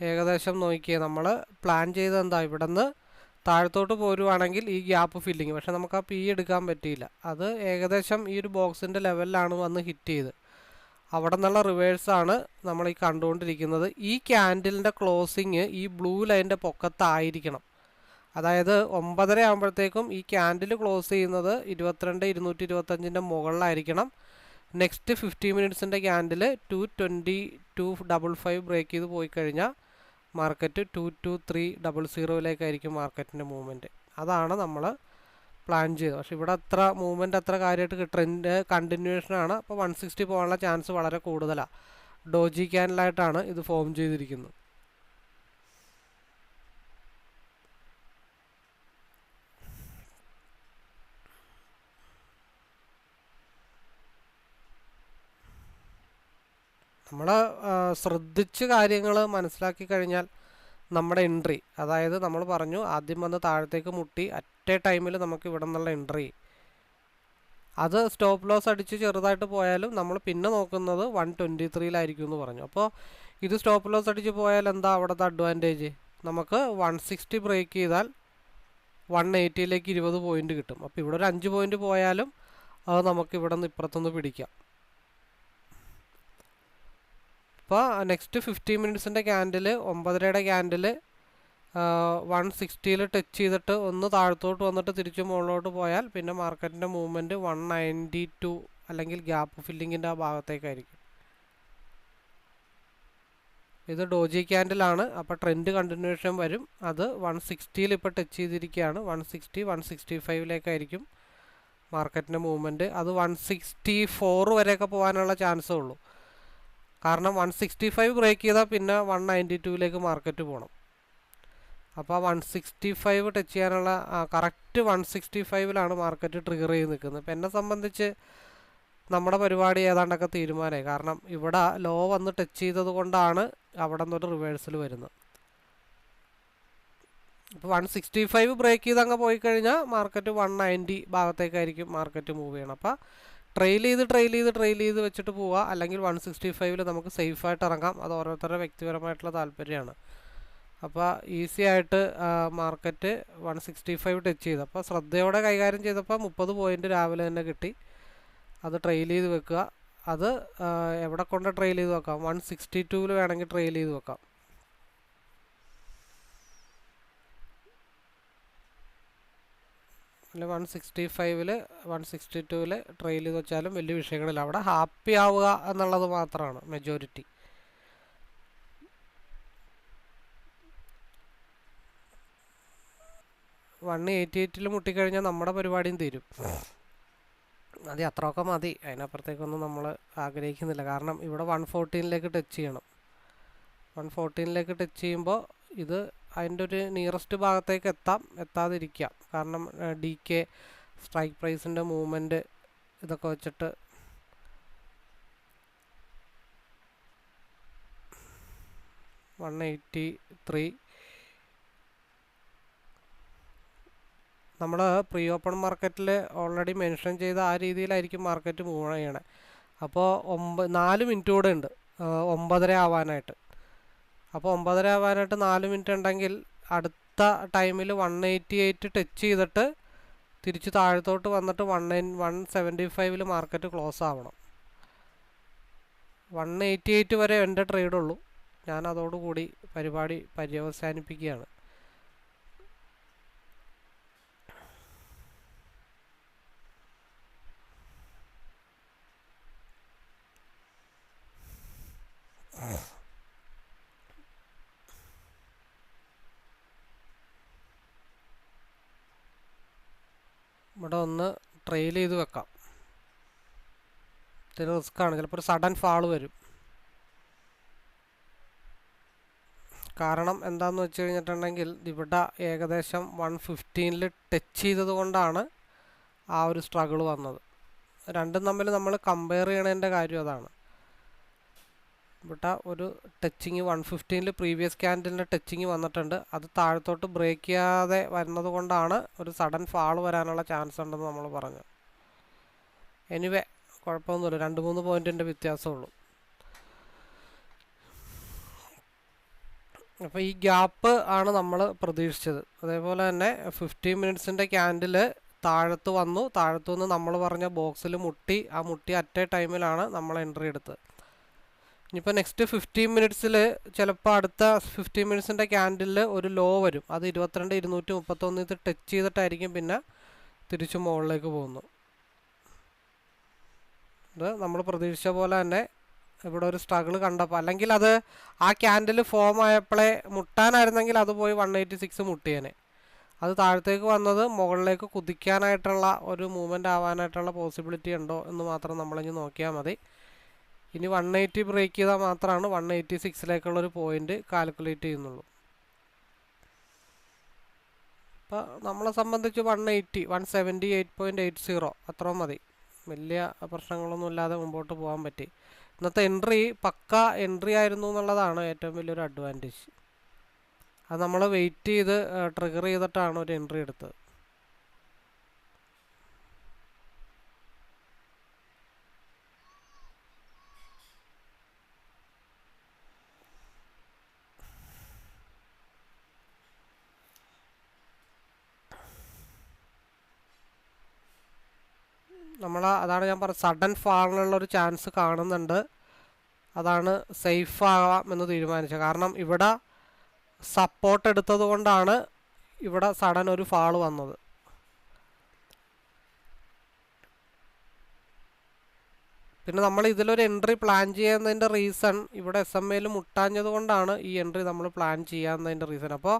ഏകദേശം നോക്കിയേ, നമ്മൾ പ്ലാൻ ചെയ്തത് എന്താ, ഇവിടെ നിന്ന് താഴത്തോട്ട് പോരുവാണെങ്കിൽ ഈ ഗ്യാപ്പ് ഫില്ലിങ്, പക്ഷെ നമുക്ക് ആ പി എടുക്കാൻ പറ്റിയില്ല. അത് ഏകദേശം ഈ ഒരു ബോക്സിൻ്റെ ലെവലിലാണ് വന്ന് ഹിറ്റ് ചെയ്ത്. അവിടെ നിന്നുള്ള റിവേഴ്സാണ് നമ്മൾ ഈ കണ്ടുകൊണ്ടിരിക്കുന്നത്. ഈ ക്യാൻഡിലിൻ്റെ ക്ലോസിങ് ഈ ബ്ലൂ ലൈൻ്റെ പൊക്കത്തായിരിക്കണം. അതായത് 9:30 ആകുമ്പോഴത്തേക്കും ഈ ക്യാൻഡിൽ ക്ലോസ് ചെയ്യുന്നത് 22,225 മുകളിലായിരിക്കണം. നെക്സ്റ്റ് 50 മിനിറ്റ്സിൻ്റെ ക്യാൻഡിൽ 222.55 ബ്രേക്ക് ചെയ്ത് പോയി കഴിഞ്ഞാൽ മാർക്കറ്റ് 223.00 മാർക്കറ്റിൻ്റെ മൂവ്മെൻറ്റ്. അതാണ് നമ്മൾ പ്ലാൻ ചെയ്തത്. പക്ഷേ ഇവിടെ അത്ര മൂവ്മെൻറ്റ് അത്ര കാര്യമായിട്ട് ട്രെൻഡ് കണ്ടിന്യൂഷനാണ്. അപ്പോൾ 160 പോകാനുള്ള ചാൻസ് വളരെ കൂടുതലാണ്. ഡോജി ക്യാൻഡിലായിട്ടാണ് ഇത് ഫോം ചെയ്തിരിക്കുന്നത്. നമ്മൾ ശ്രദ്ധിച്ച് കാര്യങ്ങൾ മനസ്സിലാക്കി കഴിഞ്ഞാൽ നമ്മുടെ എൻട്രി, അതായത് നമ്മൾ പറഞ്ഞു ആദ്യം വന്ന് താഴത്തേക്ക് മുട്ടി അറ്റ് എ ടൈമിൽ നമുക്ക് ഇവിടെ നിന്നുള്ള എൻട്രി, അത് സ്റ്റോപ്പ് ലോസ് അടിച്ച് ചെറുതായിട്ട് പോയാലും നമ്മൾ പിന്നെ നോക്കുന്നത് 123 എന്ന് പറഞ്ഞു. അപ്പോൾ ഇത് സ്റ്റോപ്പ് ലോസ് അടിച്ച് പോയാൽ എന്താ അവിടുത്തെ അഡ്വാൻറ്റേജ്? നമുക്ക് 160 ബ്രേക്ക് ചെയ്താൽ 180 20 പോയിൻ്റ് കിട്ടും. അപ്പോൾ ഇവിടെ ഒരു 5 പോയിൻ്റ് പോയാലും അത് നമുക്ക് ഇവിടെ നിന്ന് ഇപ്പുറത്തുനിന്ന് പിടിക്കാം. അപ്പോൾ നെക്സ്റ്റ് 50 മിനിറ്റ്സിൻ്റെ ക്യാൻഡിൽ 9:30 ക്യാൻഡിൽ 160 ടച്ച് ചെയ്തിട്ട് ഒന്ന് താഴത്തോട്ട് വന്നിട്ട് തിരിച്ച് മുകളിലോട്ട് പോയാൽ പിന്നെ മാർക്കറ്റിൻ്റെ മൂവ്മെൻറ്റ് 192 അല്ലെങ്കിൽ ഗ്യാപ്പ് ഫില്ലിങ്ങിൻ്റെ ആ ഭാഗത്തേക്കായിരിക്കും. ഇത് ഡോജി ക്യാൻഡിലാണ്. അപ്പോൾ ട്രെൻഡ് കണ്ടിന്യൂഷൻ വരും. അത് 160 ഇപ്പോൾ ടച്ച് ചെയ്തിരിക്കുകയാണ്. 160 165 മാർക്കറ്റിൻ്റെ മൂവ്മെൻറ്റ്. അത് 164 വരെയൊക്കെ പോകാനുള്ള ചാൻസേ ഉള്ളൂ. കാരണം 165 ബ്രേക്ക് ചെയ്താൽ പിന്നെ 192 മാർക്കറ്റ് പോകണം. അപ്പോൾ 165 ടച്ച് ചെയ്യാനുള്ള കറക്റ്റ് 165 മാർക്കറ്റ് ട്രിഗർ ചെയ്ത് നിൽക്കുന്നത്. ഇപ്പം എന്നെ സംബന്ധിച്ച് നമ്മുടെ പരിപാടി ഏതാണ്ടൊക്കെ തീരുമാനമായി. കാരണം ഇവിടെ ലോ വന്ന് ടച്ച് ചെയ്തത് കൊണ്ടാണ് അവിടെ നിന്നൊരു റിവേഴ്സൽ വരുന്നത്. ഇപ്പോൾ 165 ബ്രേക്ക് ചെയ്ത് അങ്ങ് പോയി കഴിഞ്ഞാൽ മാർക്കറ്റ് 190 ഭാഗത്തേക്കായിരിക്കും മാർക്കറ്റ് മൂവ് ചെയ്യണം. അപ്പോൾ ട്രെയിൽ ചെയ്ത് വെച്ചിട്ട് പോവുക, അല്ലെങ്കിൽ 165 നമുക്ക് സേഫായിട്ട് ഇറങ്ങാം. അത് ഓരോരുത്തരുടെ വ്യക്തിപരമായിട്ടുള്ള താല്പര്യമാണ്. അപ്പോൾ ഈസി ആയിട്ട് മാർക്കറ്റ് 165 ടച്ച് ചെയ്തു. അപ്പോൾ ശ്രദ്ധയോടെ കൈകാര്യം ചെയ്തപ്പോൾ 30 പോയിൻ്റ് രാവിലെ തന്നെ കിട്ടി. അത് ട്രെയിൽ ചെയ്ത് വെക്കുക. അത് എവിടെ കൊണ്ട് ട്രെയിൽ ചെയ്ത് വെക്കാം? 162 വേണമെങ്കിൽ ട്രെയിൽ ചെയ്ത് വെക്കാം. അല്ല 162 ട്രെയിൽ ചെയ്ത് വെച്ചാലും വലിയ വിഷയങ്ങളില്ല. അവിടെ ഹാപ്പി ആവുക എന്നുള്ളത് മാത്രമാണ് മെജോറിറ്റി. $188 മുട്ടിക്കഴിഞ്ഞാൽ നമ്മുടെ പരിപാടിയും തീരും. അത് അത്രയൊക്കെ മതി, അതിനപ്പുറത്തേക്കൊന്നും നമ്മൾ ആഗ്രഹിക്കുന്നില്ല. കാരണം ഇവിടെ 114 ടച്ച് ചെയ്യണം. 114 ടച്ച് ചെയ്യുമ്പോൾ ഇത് അതിൻ്റെ ഒരു നിയറസ്റ്റ് ഭാഗത്തേക്ക് എത്താതിരിക്കാം. കാരണം DK സ്ട്രൈക്ക് പ്രൈസിൻ്റെ മൂവ്മെൻറ്റ് ഇതൊക്കെ വെച്ചിട്ട് $183 നമ്മൾ പ്രീ ഓപ്പൺ മാർക്കറ്റിൽ ഓൾറെഡി മെൻഷൻ ചെയ്ത ആ രീതിയിലായിരിക്കും മാർക്കറ്റ് മൂവ് ചെയ്യണേ. അപ്പോൾ 4 മിനിറ്റ് കൂടെ ഉണ്ട് 9:30 ആവാനായിട്ട്. അപ്പോൾ 9:30 ആവാനായിട്ട് 4 മിനിറ്റ് ഉണ്ടെങ്കിൽ അടുത്ത ടൈമിൽ 188 ടച്ച് ചെയ്തിട്ട് തിരിച്ച് താഴത്തോട്ട് വന്നിട്ട് 175 മാർക്കറ്റ് ക്ലോസ് ആവണം. 188 വരെ എൻ്റെ ട്രേഡുള്ളൂ. ഞാൻ അതോടുകൂടി പരിപാടി പര്യവസാനിപ്പിക്കുകയാണ്. ഇവിടെ ഒന്ന് ട്രെയിൽ ചെയ്ത് വെക്കാം. ഇതിന് റിസ്ക്കാണ്, ചിലപ്പോൾ ഒരു സഡൻ ഫാൾ വരും. കാരണം എന്താണെന്ന് വെച്ച് കഴിഞ്ഞിട്ടുണ്ടെങ്കിൽ ഇവിടെ ഏകദേശം 115 ടച്ച് ചെയ്തത് കൊണ്ടാണ് ആ ഒരു സ്ട്രഗിൾ വന്നത്. രണ്ടും തമ്മിൽ നമ്മൾ കമ്പയർ ചെയ്യണതിൻ്റെ കാര്യം അതാണ്. ഇവിടെ ഒരു ടച്ചിങ് 115 പ്രീവിയസ് ക്യാൻഡിലിൻ്റെ ടച്ചിങ് വന്നിട്ടുണ്ട്. അത് താഴത്തോട്ട് ബ്രേക്ക് ചെയ്യാതെ വരുന്നത് കൊണ്ടാണ് ഒരു സഡൻ ഫാൾ വരാനുള്ള ചാൻസ് ഉണ്ടെന്ന് നമ്മൾ പറഞ്ഞു. എനിവേ കുഴപ്പമൊന്നുമില്ല, 2-3 പോയിൻറ്റിൻ്റെ വ്യത്യാസമുള്ളൂ. അപ്പോൾ ഈ ഗ്യാപ്പ് ആണ് നമ്മൾ പ്രതീക്ഷിച്ചത്. അതേപോലെ തന്നെ 50 മിനിറ്റ്സിൻ്റെ ക്യാൻഡിൽ താഴത്ത് നിന്ന് നമ്മൾ പറഞ്ഞ ബോക്സിൽ മുട്ടി. ആ മുട്ടി അറ്റ് എ ടൈമിലാണ് നമ്മൾ എൻട്രി എടുത്തത്. ഇനിയിപ്പോൾ നെക്സ്റ്റ് 15 മിനിറ്റ്സിൽ ചിലപ്പോൾ അടുത്ത 15 മിനിറ്റ്സിൻ്റെ ക്യാൻഡിലിൽ ഒരു ലോ വരും. അത് 22,231 ടച്ച് ചെയ്തിട്ടായിരിക്കും പിന്നെ തിരിച്ചു മുകളിലേക്ക് പോകുന്നു. ഇത് നമ്മൾ പ്രതീക്ഷിച്ച പോലെ തന്നെ ഇവിടെ ഒരു സ്ട്രഗിൾ കണ്ടപ്പോൾ, അല്ലെങ്കിൽ അത് ആ ക്യാൻഡിൽ ഫോം ആയപ്പോഴേ മുട്ടാനായിരുന്നെങ്കിൽ അത് പോയി 186 മുട്ടിയേനെ. അത് താഴത്തേക്ക് വന്നത് മുകളിലേക്ക് കുതിക്കാനായിട്ടുള്ള ഒരു മൂവ്മെൻ്റ് ആവാനായിട്ടുള്ള പോസിബിലിറ്റി ഉണ്ടോ എന്ന് മാത്രം നമ്മളിനി നോക്കിയാൽ മതി. ഇനി 180 ബ്രേക്ക് ചെയ്താൽ മാത്രമാണ് 186ലേക്കുള്ളൊരു പോയിൻ്റ് കാൽക്കുലേറ്റ് ചെയ്യുന്നുള്ളൂ. അപ്പോൾ നമ്മളെ സംബന്ധിച്ച് 178.80 അത്ര മതി. വലിയ പ്രശ്നങ്ങളൊന്നും ഇല്ലാതെ മുമ്പോട്ട് പോകാൻ പറ്റി. ഇന്നത്തെ എൻട്രി പക്ക എൻട്രി ആയിരുന്നു എന്നുള്ളതാണ് ഏറ്റവും വലിയൊരു അഡ്വാൻറ്റേജ്. അത് നമ്മൾ വെയിറ്റ് ചെയ്ത് ട്രിഗർ ചെയ്തിട്ടാണ് ഒരു എൻട്രി എടുത്തത്. അതാണ് ഞാൻ പറഞ്ഞത്, സഡൻ ഫാളിനുള്ളൊരു ചാൻസ് കാണുന്നുണ്ട്. അതാണ് സേഫ് ആവാം എന്ന് തീരുമാനിച്ചത്. കാരണം ഇവിടെ സപ്പോർട്ട് എടുത്തത് കൊണ്ടാണ് ഇവിടെ സഡൻ ഒരു ഫാള് വന്നത്. പിന്നെ നമ്മൾ ഇതിലൊരു എൻട്രി പ്ലാൻ ചെയ്യുന്നതിൻ്റെ റീസൺ ഇവിടെ SMA മുട്ടാഞ്ഞത് കൊണ്ടാണ് ഈ എൻട്രി നമ്മൾ പ്ലാൻ ചെയ്യാവുന്നതിൻ്റെ റീസൺ. അപ്പോൾ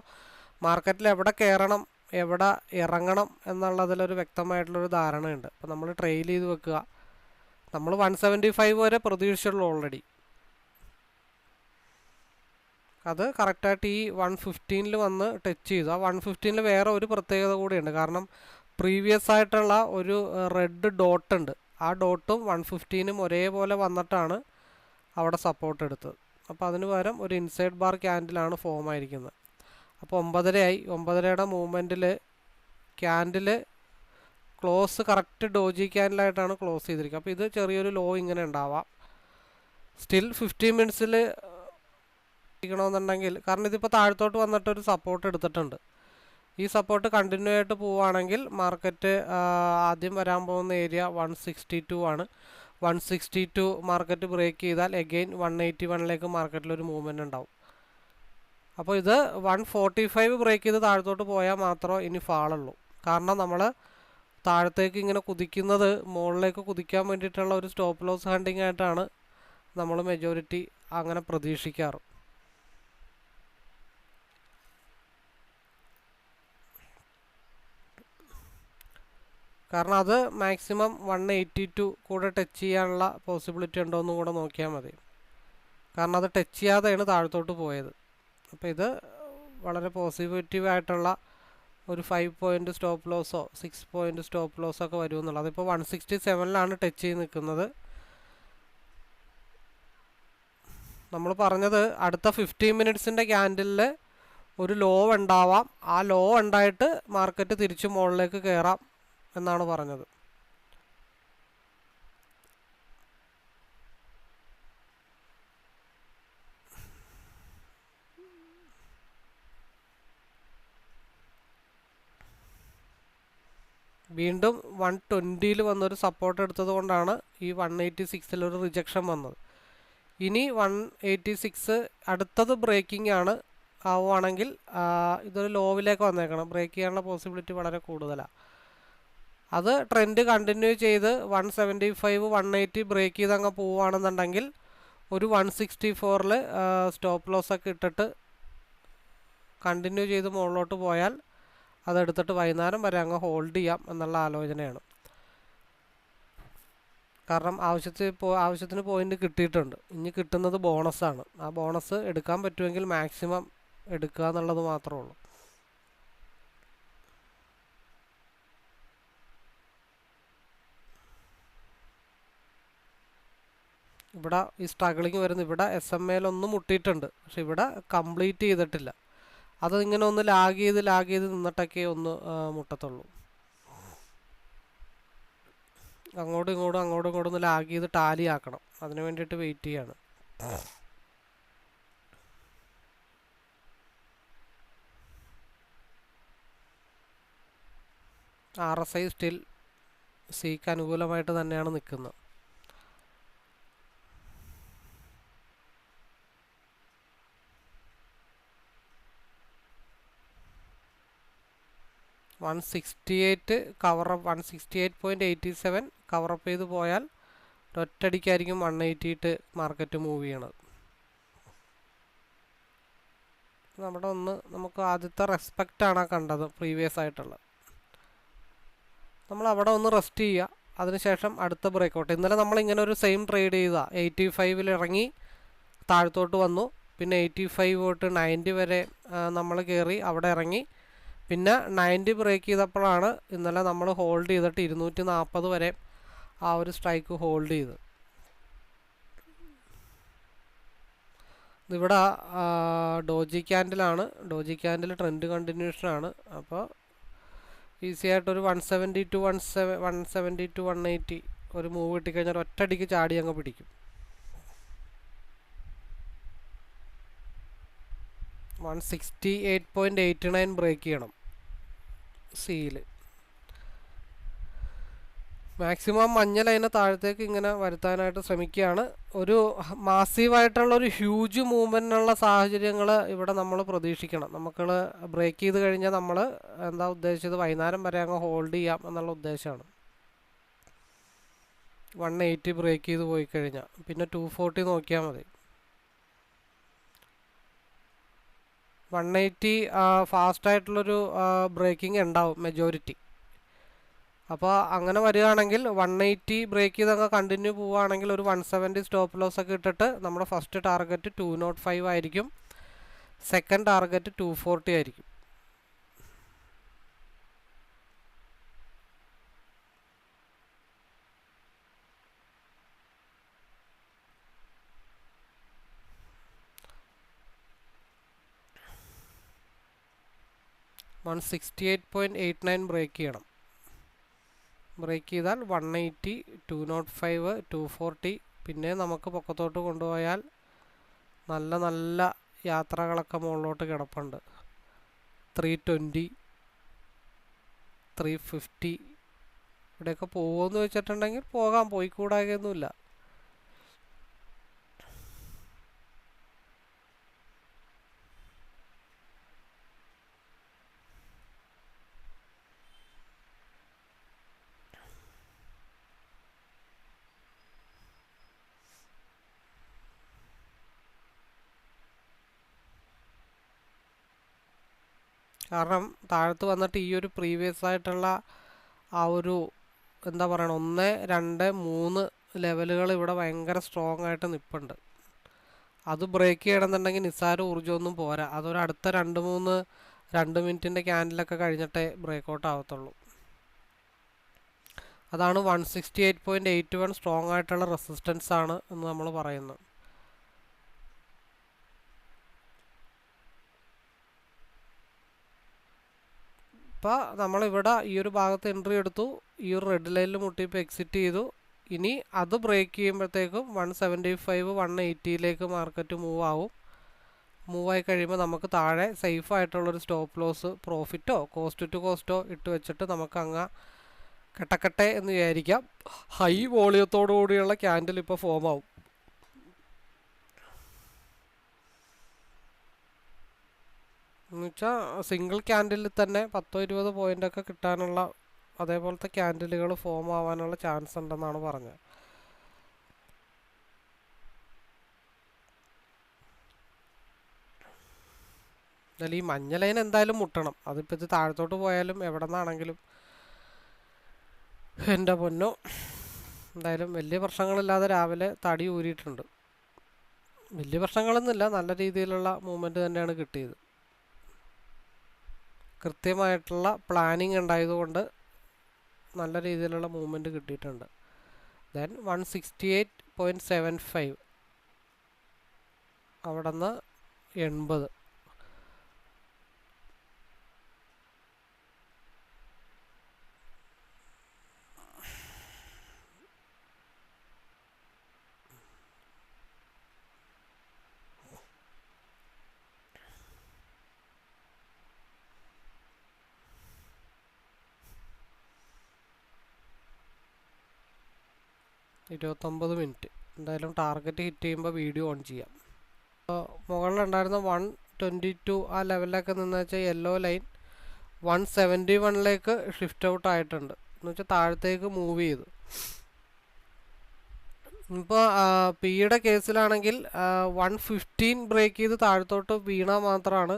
മാർക്കറ്റിൽ എവിടെ കയറണം എവിടെ ഇറങ്ങണം എന്നുള്ളതിലൊരു വ്യക്തമായിട്ടുള്ളൊരു ധാരണയുണ്ട്. അപ്പോൾ നമ്മൾ ട്രെയിൽ ചെയ്ത് വെക്കുക. നമ്മൾ 175 വരെ പ്രതീക്ഷിച്ചുള്ളൂ ഓൾറെഡി. അത് കറക്റ്റായിട്ട് ഈ 115 വന്ന് ടച്ച് ചെയ്തു. ആ 115 വേറെ ഒരു പ്രത്യേകത കൂടിയുണ്ട്. കാരണം പ്രീവിയസ് ആയിട്ടുള്ള ഒരു റെഡ് ഡോട്ട് ഉണ്ട്. ആ ഡോട്ടും 115 ഒരേപോലെ വന്നിട്ടാണ് അവിടെ സപ്പോർട്ട് എടുത്തത്. അപ്പോൾ അതിന് പകരം ഒരു ഇൻസൈഡ് ബാർ ക്യാൻഡിലാണ് ഫോം ആയിരിക്കുന്നത്. അപ്പോൾ 9:30 ആയി. 9:30യുടെ മൂവ്മെൻറ്റിൽ ക്യാൻഡിൽ ക്ലോസ് കറക്റ്റ് ഡോജി ക്യാൻഡിലായിട്ടാണ് ക്ലോസ് ചെയ്തിരിക്കുക. അപ്പോൾ ഇത് ചെറിയൊരു ലോ ഇങ്ങനെ ഉണ്ടാവാം. സ്റ്റിൽ 15 മിനിറ്റ്സിൽ ണമെന്നുണ്ടെങ്കിൽ, കാരണം ഇതിപ്പോൾ താഴത്തോട്ട് വന്നിട്ടൊരു സപ്പോർട്ട് എടുത്തിട്ടുണ്ട്. ഈ സപ്പോർട്ട് കണ്ടിന്യൂ ആയിട്ട് പോവുകയാണെങ്കിൽ മാർക്കറ്റ് ആദ്യം വരാൻ പോകുന്ന ഏരിയ 162 ആണ്. 162 മാർക്കറ്റ് ബ്രേക്ക് ചെയ്താൽ എഗെയിൻ 181ലേക്ക് മാർക്കറ്റിലൊരു മൂവ്മെൻറ്റ് ഉണ്ടാവും. അപ്പോൾ ഇത് 145 ബ്രേക്ക് ചെയ്ത് താഴത്തോട്ട് പോയാൽ മാത്രമേ ഇനി ഫാളുള്ളൂ. കാരണം നമ്മൾ താഴത്തേക്ക് ഇങ്ങനെ കുതിക്കുന്നത് മുകളിലേക്ക് കുതിക്കാൻ വേണ്ടിയിട്ടുള്ള ഒരു സ്റ്റോപ്പ് ലോസ് ഹണ്ടിങ് ആയിട്ടാണ് നമ്മൾ മെജോറിറ്റി അങ്ങനെ പ്രതീക്ഷിക്കാറ്. കാരണം അത് മാക്സിമം 182 കൂടെ ടച്ച് ചെയ്യാനുള്ള പോസിബിലിറ്റി ഉണ്ടോ എന്നും കൂടെ നോക്കിയാൽ മതി. കാരണം അത് ടച്ച് ചെയ്യാതെയാണ് താഴത്തോട്ട് പോയത്. അപ്പോൾ ഇത് വളരെ പോസിറ്റീവായിട്ടുള്ള ഒരു 5 പോയിൻ്റ് സ്റ്റോപ്പ് ലോസോ 6 പോയിൻ്റ് സ്റ്റോപ്പ് ലോസോ ഒക്കെ വരുമെന്നുള്ളത്. അതിപ്പോൾ 167ലാണ് ടച്ച് ചെയ്ത് നിൽക്കുന്നത്. നമ്മൾ പറഞ്ഞത് അടുത്ത 15 മിനിറ്റ്സിൻ്റെ ക്യാൻഡിലിൽ ഒരു ലോ ഉണ്ടാവാം. ആ ലോ ഉണ്ടായിട്ട് മാർക്കറ്റ് തിരിച്ച് മുകളിലേക്ക് കയറാം എന്നാണ് പറഞ്ഞത്. വീണ്ടും 120 വന്നൊരു സപ്പോർട്ട് എടുത്തത് കൊണ്ടാണ് ഈ 186 ഒരു റിജക്ഷൻ വന്നത്. ഇനി 186 അടുത്തത് ബ്രേക്കിംഗ് ആണ് ആവുകയാണെങ്കിൽ ഇതൊരു ലോവിലേക്ക് വന്നേക്കണം. ബ്രേക്ക് ചെയ്യാനുള്ള പോസിബിലിറ്റി വളരെ കൂടുതലാണ്. അത് ട്രെൻഡ് കണ്ടിന്യൂ ചെയ്ത് 175 180 ബ്രേക്ക് ചെയ്ത് അങ്ങ് പോവുകയാണെന്നുണ്ടെങ്കിൽ ഒരു 164 സ്റ്റോപ്പ് ലോസ് ഒക്കെ ഇട്ടിട്ട് കണ്ടിന്യൂ ചെയ്ത് മുകളിലോട്ട് പോയാൽ അതെടുത്തിട്ട് വൈകുന്നേരം വരെ അങ്ങ് ഹോൾഡ് ചെയ്യാം എന്നുള്ള ആലോചനയാണ്. കാരണം ആവശ്യത്തിന് പോയിന്റ് കിട്ടിയിട്ടുണ്ട്. ഇനി കിട്ടുന്നത് ബോണസാണ്. ആ ബോണസ് എടുക്കാൻ പറ്റുമെങ്കിൽ മാക്സിമം എടുക്കുക എന്നുള്ളത് മാത്രമേ ഉള്ളൂ. ഇവിടെ ഈ സ്ട്രഗിളിങ് വരുന്നു. ഇവിടെ SMA ഒന്നും മുട്ടിയിട്ടുണ്ട്, പക്ഷെ ഇവിടെ കംപ്ലീറ്റ് ചെയ്തിട്ടില്ല. അത് ഇങ്ങനെ ഒന്ന് ലാഗ് ചെയ്ത് നിന്നിട്ടൊക്കെ ഒന്ന് മുട്ടത്തുള്ളൂ. അങ്ങോട്ടും ഇങ്ങോട്ടും ഒന്ന് ലാഗ് ചെയ്ത് ടാലി ആക്കണം. അതിന് വേണ്ടിയിട്ട് വെയിറ്റ് ചെയ്യാണ്. RSI സ്റ്റിൽ സിക്ക് അനുകൂലമായിട്ട് തന്നെയാണ് നിൽക്കുന്നത്. 168 കവറപ്പ് 168.87 കവറപ്പ് ചെയ്ത് പോയാൽ ഒറ്റയടിക്കായിരിക്കും 180 ഇട്ട് മാർക്കറ്റ് മൂവ് ചെയ്യണത്. നമ്മുടെ നമുക്ക് ആദ്യത്തെ റെസ്പെക്റ്റ് ആണ് കണ്ടത് പ്രീവിയസ് ആയിട്ടുള്ളത്. നമ്മൾ അവിടെ ഒന്ന് റെസ്റ്റ് ചെയ്യുക, അതിനുശേഷം അടുത്ത ബ്രേക്കൗട്ട്. ഇന്നലെ നമ്മളിങ്ങനെ ഒരു സെയിം ട്രേഡ് ചെയ്താൽ 85 ഇറങ്ങി താഴത്തോട്ട് വന്നു, പിന്നെ 85 തൊട്ട് 90 വരെ നമ്മൾ കയറി അവിടെ ഇറങ്ങി, പിന്നെ 90 ബ്രേക്ക് ചെയ്തപ്പോഴാണ് ഇന്നലെ നമ്മൾ ഹോൾഡ് ചെയ്തിട്ട് 240 വരെ ആ ഒരു സ്ട്രൈക്ക് ഹോൾഡ് ചെയ്ത്. ഇതിവിടെ ഡോജി ക്യാൻഡിലാണ്, ഡോജി ക്യാൻഡിൽ ട്രെൻഡ് കണ്ടിന്യൂഷനാണ്. അപ്പോൾ ഈസി ആയിട്ടൊരു 170 to 180 ഒരു മൂവ് കിട്ടിക്കഴിഞ്ഞാൽ ഒറ്റയടിക്ക് ചാടി അങ്ങ് പിടിക്കും. 168.89 ബ്രേക്ക് ചെയ്യണം സിയിൽ. മാക്സിമം മഞ്ഞ ലൈനെ താഴത്തേക്ക് ഇങ്ങനെ വരുത്താനായിട്ട് ശ്രമിക്കുകയാണ്. ഒരു മാസീവായിട്ടുള്ളൊരു ഹ്യൂജ് മൂവ്മെൻറ്റിനുള്ള സാഹചര്യങ്ങൾ ഇവിടെ നമ്മൾ പ്രതീക്ഷിക്കണം. നമുക്ക് ബ്രേക്ക് ചെയ്ത് കഴിഞ്ഞാൽ നമ്മൾ എന്താ ഉദ്ദേശിച്ചത്, വൈകുന്നേരം വരെ അങ്ങ് ഹോൾഡ് ചെയ്യാം എന്നുള്ള ഉദ്ദേശമാണ്. 180 ബ്രേക്ക് ചെയ്ത് പോയി കഴിഞ്ഞാൽ പിന്നെ 240 നോക്കിയാൽ മതി. 180 ഫാസ്റ്റായിട്ടുള്ളൊരു ബ്രേക്കിംഗ് ഉണ്ടാവും മെജോറിറ്റി. അപ്പോൾ അങ്ങനെ വരികയാണെങ്കിൽ 180 ബ്രേക്ക് ചെയ്ത് അങ്ങ് കണ്ടിന്യൂ പോവുകയാണെങ്കിൽ ഒരു 170 സ്റ്റോപ്പ് ലോസ് ഒക്കെ ഇട്ടിട്ട് നമ്മുടെ ഫസ്റ്റ് ടാർഗറ്റ് 205 ആയിരിക്കും, സെക്കൻഡ് ടാർഗറ്റ് 240 ആയിരിക്കും. $168.89 ബ്രേക്ക് ചെയ്യണം. ബ്രേക്ക് ചെയ്താൽ 180, 205, 240, പിന്നെ നമുക്ക് പൊക്കത്തോട്ട് കൊണ്ടുപോയാൽ നല്ല നല്ല യാത്രകളൊക്കെ മുകളിലോട്ട് കിടപ്പുണ്ട്. 320, 350 ഇവിടെയൊക്കെ പോകുമെന്ന് വെച്ചിട്ടുണ്ടെങ്കിൽ പോകാം, പോയിക്കൂടാകൊന്നുമില്ല. കാരണം താഴത്ത് വന്നിട്ട് ഈ ഒരു പ്രീവിയസ് ആയിട്ടുള്ള ആ ഒരു എന്താ പറയണ 1, 2, 3 ലെവലുകൾ ഇവിടെ ഭയങ്കര സ്ട്രോങ് ആയിട്ട് നിൽപ്പുണ്ട്. അത് ബ്രേക്ക് ചെയ്യണമെന്നുണ്ടെങ്കിൽ നിസ്സാര ഊർജ്ജമൊന്നും പോരാ. അതൊരു അടുത്ത 2 മിനിറ്റിൻ്റെ ക്യാൻഡിലൊക്കെ കഴിഞ്ഞിട്ടേ ബ്രേക്കൗട്ട് ആവത്തുള്ളൂ. അതാണ് 168.81 സ്ട്രോങ് ആയിട്ടുള്ള റെസിസ്റ്റൻസ് ആണ് എന്ന് നമ്മൾ പറയുന്നത്. ഇപ്പോൾ നമ്മളിവിടെ ഈ ഒരു ഭാഗത്ത് എൻട്രി എടുത്തു, ഈ ഒരു റെഡ് ലൈനിൽ മുട്ടിയപ്പോൾ എക്സിറ്റ് ചെയ്തു. ഇനി അത് ബ്രേക്ക് ചെയ്യുമ്പോഴത്തേക്കും 175, 180യിലേക്ക് മാർക്കറ്റ് മൂവ് ആവും. മൂവായി കഴിയുമ്പോൾ നമുക്ക് താഴെ സേഫ് ആയിട്ടുള്ളൊരു സ്റ്റോപ്പ് ലോസ് പ്രോഫിറ്റോ കോസ്റ്റ് ടു കോസ്റ്റോ ഇട്ട് വെച്ചിട്ട് നമുക്ക് അങ്ങ് കെട്ടക്കട്ടെ എന്ന് വിചാരിക്കാം. ഹൈ വോളിയത്തോടു കൂടിയുള്ള ക്യാൻഡിൽ ഇപ്പോൾ ഫോം ആവും. എന്നുവെച്ചാൽ സിംഗിൾ ക്യാൻഡിലിൽ തന്നെ 10-20 പോയിൻ്റൊക്കെ കിട്ടാനുള്ള അതേപോലത്തെ ക്യാൻഡിലുകൾ ഫോം ആവാനുള്ള ചാൻസ് ഉണ്ടെന്നാണ് പറഞ്ഞത്. എന്നാലും ഈ മഞ്ഞ ലൈൻ എന്തായാലും മുട്ടണം. അതിപ്പോൾ ഇത് താഴത്തോട്ട് പോയാലും എവിടെ നിന്നാണെങ്കിലും എൻ്റെ പൊന്നോ, എന്തായാലും വലിയ പ്രശ്നങ്ങളില്ലാതെ രാവിലെ തടി ഊരിയിട്ടുണ്ട്. വലിയ പ്രശ്നങ്ങളൊന്നുമില്ല, നല്ല രീതിയിലുള്ള മൂവ്മെൻറ്റ് തന്നെയാണ് കിട്ടിയത്. കൃത്യമായിട്ടുള്ള പ്ലാനിങ് ഉണ്ടായതുകൊണ്ട് നല്ല രീതിയിലുള്ള മൂവ്മെൻറ്റ് കിട്ടിയിട്ടുണ്ട്. ദെൻ 168.75 അവിടെ നിന്ന് 80. $29 മിനിറ്റ്. എന്തായാലും ടാർഗറ്റ് ഹിറ്റ് ചെയ്യുമ്പോൾ വീഡിയോ ഓൺ ചെയ്യാം. മുകളിലുണ്ടായിരുന്ന 122 ആ ലെവലിലൊക്കെ നിന്ന് വെച്ചാൽ യെല്ലോ ലൈൻ 171 ഷിഫ്റ്റ് ഔട്ട് ആയിട്ടുണ്ട്, എന്ന് വെച്ചാൽ താഴത്തേക്ക് മൂവ് ചെയ്തു. ഇപ്പോൾ പിയുടെ കേസിലാണെങ്കിൽ 115 ബ്രേക്ക് ചെയ്ത് താഴത്തോട്ട് വീണാൽ മാത്രമാണ്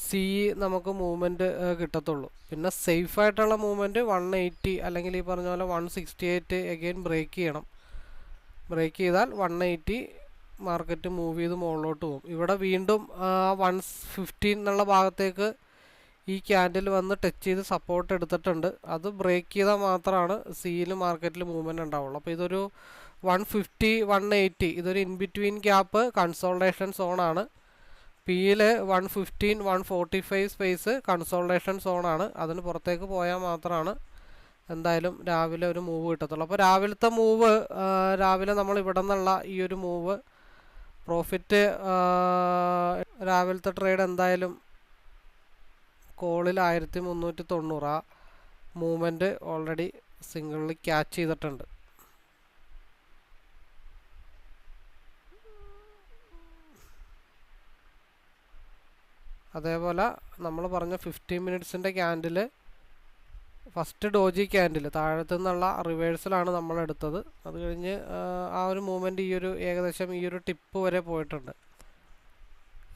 സി നമുക്ക് മൂവ്മെൻറ്റ് കിട്ടത്തുള്ളൂ. പിന്നെ സേഫായിട്ടുള്ള മൂവ്മെൻറ്റ് 180 അല്ലെങ്കിൽ ഈ പറഞ്ഞ പോലെ 168 എഗെയിൻ ബ്രേക്ക് ചെയ്യണം. ബ്രേക്ക് ചെയ്താൽ 180 മാർക്കറ്റ് മൂവ് ചെയ്ത് മുകളിലോട്ട് പോകും. ഇവിടെ വീണ്ടും 115 എന്നുള്ള ഭാഗത്തേക്ക് ഈ ക്യാൻഡിൽ വന്ന് ടച്ച് ചെയ്ത് സപ്പോർട്ട് എടുത്തിട്ടുണ്ട്. അത് ബ്രേക്ക് ചെയ്താൽ മാത്രമാണ് സിയിൽ മാർക്കറ്റിൽ മൂവ്മെൻറ്റ് ഉണ്ടാവുള്ളൂ. അപ്പോൾ ഇതൊരു 150 180 ഇതൊരു ഇൻ ബിറ്റ്വീൻ ഗ്യാപ്പ് കൺസോൾട്ടേഷൻ സോണാണ്. പിയിൽ 115 145 സ്പേസ് കൺസോൾട്ടേഷൻ സോണാണ്. അതിന് പുറത്തേക്ക് പോയാൽ മാത്രമാണ് എന്തായാലും രാവിലെ ഒരു മൂവ് കിട്ടത്തുള്ളൂ. അപ്പോൾ രാവിലത്തെ മൂവ്, രാവിലെ നമ്മൾ ഇവിടെ നിന്നുള്ള ഈ ഒരു മൂവ് പ്രോഫിറ്റ്, രാവിലത്തെ ട്രേഡ് എന്തായാലും കോളിൽ 1390 ആ മൂവ്മെൻറ്റ് ഓൾറെഡി സിംഗിളിൽ ക്യാച്ച് ചെയ്തിട്ടുണ്ട്. അതേപോലെ നമ്മൾ പറഞ്ഞ 15 മിനിറ്റ്സിൻ്റെ ക്യാൻഡിൽ, ഫസ്റ്റ് ഡോജി ക്യാൻഡിൽ താഴത്തു നിന്നുള്ള റിവേഴ്സലാണ് നമ്മൾ എടുത്തത്. അത് കഴിഞ്ഞ് ആ ഒരു മൂവ്മെൻറ്റ് ഈ ഒരു ഏകദേശം ഈ ഒരു ടിപ്പ് വരെ പോയിട്ടുണ്ട്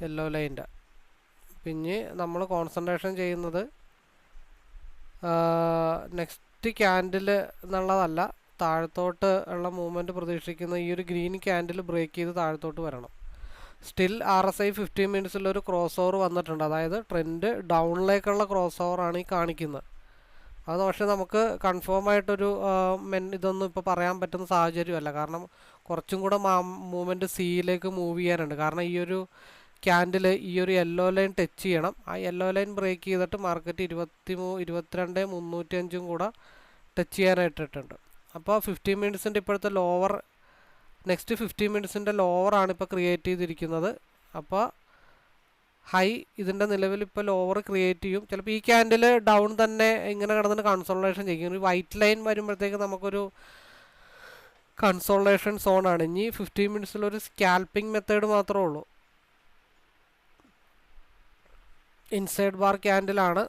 യെല്ലോ ലൈൻ്റെ. പിന്നെ നമ്മൾ കോൺസെൻട്രേഷൻ ചെയ്യുന്നത് നെക്സ്റ്റ് ക്യാൻഡിൽ എന്നുള്ളതല്ല, താഴത്തോട്ട് ഉള്ള മൂവ്മെൻറ്റ് പ്രതീക്ഷിക്കുന്ന ഈ ഒരു ഗ്രീൻ ക്യാൻഡിൽ ബ്രേക്ക് ചെയ്ത് താഴത്തോട്ട് വരണം. സ്റ്റിൽ RSI 15 മിനിറ്റ്സിലൊരു ക്രോസ് ഓവർ വന്നിട്ടുണ്ട്, അതായത് ട്രെൻഡ് ഡൗണിലേക്കുള്ള ക്രോസ് ഓവറാണ് ഈ കാണിക്കുന്നത്. അത് പക്ഷേ നമുക്ക് കൺഫേം ആയിട്ടൊരു ഇതൊന്നും ഇപ്പോൾ പറയാൻ പറ്റുന്ന സാഹചര്യമല്ല. കാരണം കുറച്ചും കൂടെ മൂവ്മെൻറ്റ് സിയിലേക്ക് മൂവ് ചെയ്യാനുണ്ട്. കാരണം ഈ ഒരു ക്യാൻഡിൽ ഈ ഒരു യെല്ലോ ലൈൻ ടച്ച് ചെയ്യണം. ആ യെല്ലോ ലൈൻ ബ്രേക്ക് ചെയ്തിട്ട് മാർക്കറ്റ് 22 305 കൂടെ ടച്ച് ചെയ്യാനായിട്ടിട്ടുണ്ട്. അപ്പോൾ 15 മിനിറ്റ്സിൻ്റെ ഇപ്പോഴത്തെ ലോവർ, നെക്സ്റ്റ് 15 മിനിറ്റ്സിൻ്റെ ലോവറാണ് ഇപ്പോൾ ക്രിയേറ്റ് ചെയ്തിരിക്കുന്നത്. അപ്പോൾ ഹൈ ഇതിൻ്റെ നിലവിൽ ഇപ്പോൾ ലോവർ ക്രിയേറ്റ് ചെയ്യും. ചിലപ്പോൾ ഈ ക്യാൻഡിൽ ഡൗൺ തന്നെ ഇങ്ങനെ കിടന്നിട്ട് കൺസോൾട്ടേഷൻ ചെയ്യും. ഒരു വൈറ്റ് ലൈൻ വരുമ്പോഴത്തേക്ക് നമുക്കൊരു കൺസോൾട്ടേഷൻ സോണാണ്. ഇനി 15 മിനിറ്റ്സിലൊരു സ്കാൽപ്പിംഗ് മെത്തേഡ് മാത്രമേ ഉള്ളൂ. ഇൻസൈഡ് ബാർ ക്യാൻഡിലാണ്.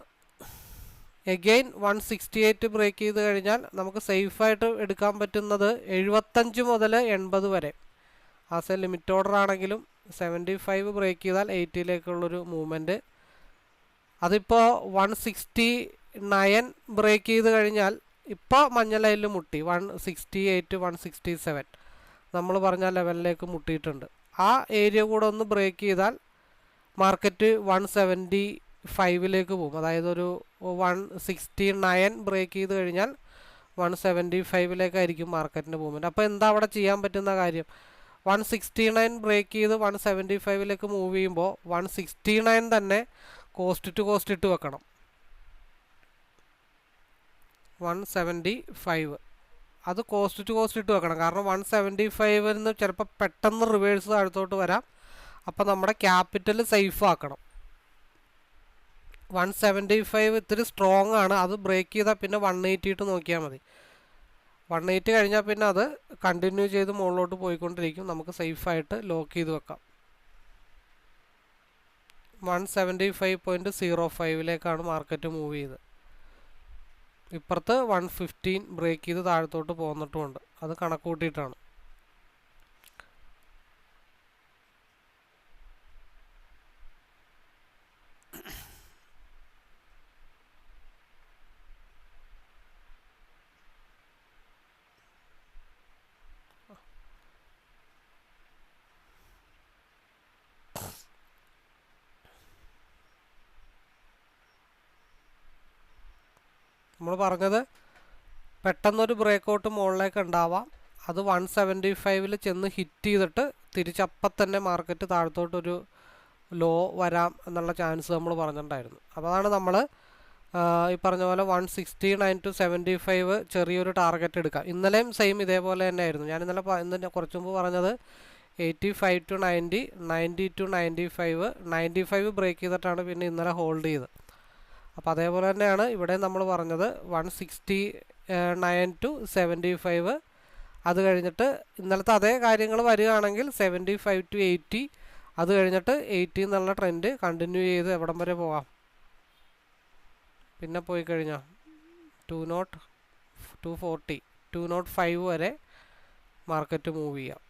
എഗെയിൻ 168 ബ്രേക്ക് ചെയ്ത് കഴിഞ്ഞാൽ നമുക്ക് സേഫായിട്ട് എടുക്കാൻ പറ്റുന്നത് 75 മുതൽ 80 വരെ. ആസ് എ ലിമിറ്റ് ഓർഡർ ആണെങ്കിലും 75 ബ്രേക്ക് ചെയ്താൽ 80ലേക്കുള്ളൊരു മൂവ്മെൻറ്റ്. അതിപ്പോൾ 169 ബ്രേക്ക് ചെയ്ത് കഴിഞ്ഞാൽ ഇപ്പോൾ മഞ്ഞ ലൈനിൽ മുട്ടി 168 167 നമ്മൾ പറഞ്ഞ ലെവലിലേക്ക് മുട്ടിയിട്ടുണ്ട്. ആ ഏരിയ കൂടെ ഒന്ന് ബ്രേക്ക് ചെയ്താൽ മാർക്കറ്റ് 175ലേക്ക് പോകും. അതായത് ഒരു 169 ബ്രേക്ക് ചെയ്ത് കഴിഞ്ഞാൽ 175ലേക്കായിരിക്കും മാർക്കറ്റിൻ്റെ മൂവ്മെൻറ്റ്. അപ്പോൾ എന്താ അവിടെ ചെയ്യാൻ പറ്റുന്ന കാര്യം? 169 ബ്രേക്ക് ചെയ്ത് 175ലേക്ക് മൂവ് ചെയ്യുമ്പോൾ 169 തന്നെ കോസ്റ്റ് ടു കോസ്റ്റ് ഇട്ട് വെക്കണം. 175 അത് കോസ്റ്റ് ടു കോസ്റ്റ് ഇട്ട് വെക്കണം. കാരണം 175 നിന്ന് ചിലപ്പോൾ പെട്ടെന്ന് റിവേഴ്സ് താഴത്തോട്ട് വരാം. അപ്പോൾ നമ്മുടെ ക്യാപിറ്റൽ സേഫ് ആക്കണം. 175 ഇത്തിരി സ്ട്രോങ് ആണ്. അത് ബ്രേക്ക് ചെയ്താൽ പിന്നെ 180 ഇട്ട് നോക്കിയാൽ മതി. 180 കഴിഞ്ഞാൽ പിന്നെ അത് കണ്ടിന്യൂ ചെയ്ത് മുകളിലോട്ട് പോയിക്കൊണ്ടിരിക്കും. നമുക്ക് സേഫായിട്ട് ലോക്ക് ചെയ്ത് വെക്കാം. 175.05ലേക്കാണ് മാർക്കറ്റ് മൂവ് ചെയ്ത്. ഇപ്പുറത്ത് 115 ബ്രേക്ക് ചെയ്ത് താഴത്തോട്ട് പോന്നിട്ടുമുണ്ട്. അത് കണക്ക് കൂട്ടിയിട്ടാണ്. നമ്മൾ പറഞ്ഞത് പെട്ടെന്നൊരു ബ്രേക്കൗട്ട് മുകളിലേക്ക് ഉണ്ടാവാം. അത് 175 ചെന്ന് ഹിറ്റ് ചെയ്തിട്ട് തിരിച്ചപ്പം തന്നെ മാർക്കറ്റ് താഴത്തോട്ടൊരു ലോ വരാം എന്നുള്ള ചാൻസ് നമ്മൾ പറഞ്ഞിട്ടുണ്ടായിരുന്നു. അപ്പോൾ അതാണ് നമ്മൾ ഈ പറഞ്ഞ പോലെ 169 to 75 ചെറിയൊരു ടാർഗറ്റ് എടുക്കാം. ഇന്നലെയും സെയിം ഇതേപോലെ തന്നെ ആയിരുന്നു. ഞാൻ ഇന്നലെ കുറച്ച് മുമ്പ് പറഞ്ഞത് 85 to 90, 90 to 95, 95 ബ്രേക്ക് ചെയ്തിട്ടാണ് പിന്നെ ഇന്നലെ ഹോൾഡ് ചെയ്തത്. അപ്പോൾ അതേപോലെ തന്നെയാണ് ഇവിടെ നമ്മൾ പറഞ്ഞത് 169 to 75. അത് കഴിഞ്ഞിട്ട് ഇന്നലത്തെ അതേ കാര്യങ്ങൾ വരികയാണെങ്കിൽ 75 to 80, അത് കഴിഞ്ഞിട്ട് 80 എന്നുള്ള ട്രെൻഡ് കണ്ടിന്യൂ ചെയ്ത് എവിടം വരെ പോകാം? പിന്നെ പോയി കഴിഞ്ഞാൽ 240 205 വരെ മാർക്കറ്റ് മൂവ് ചെയ്യാം.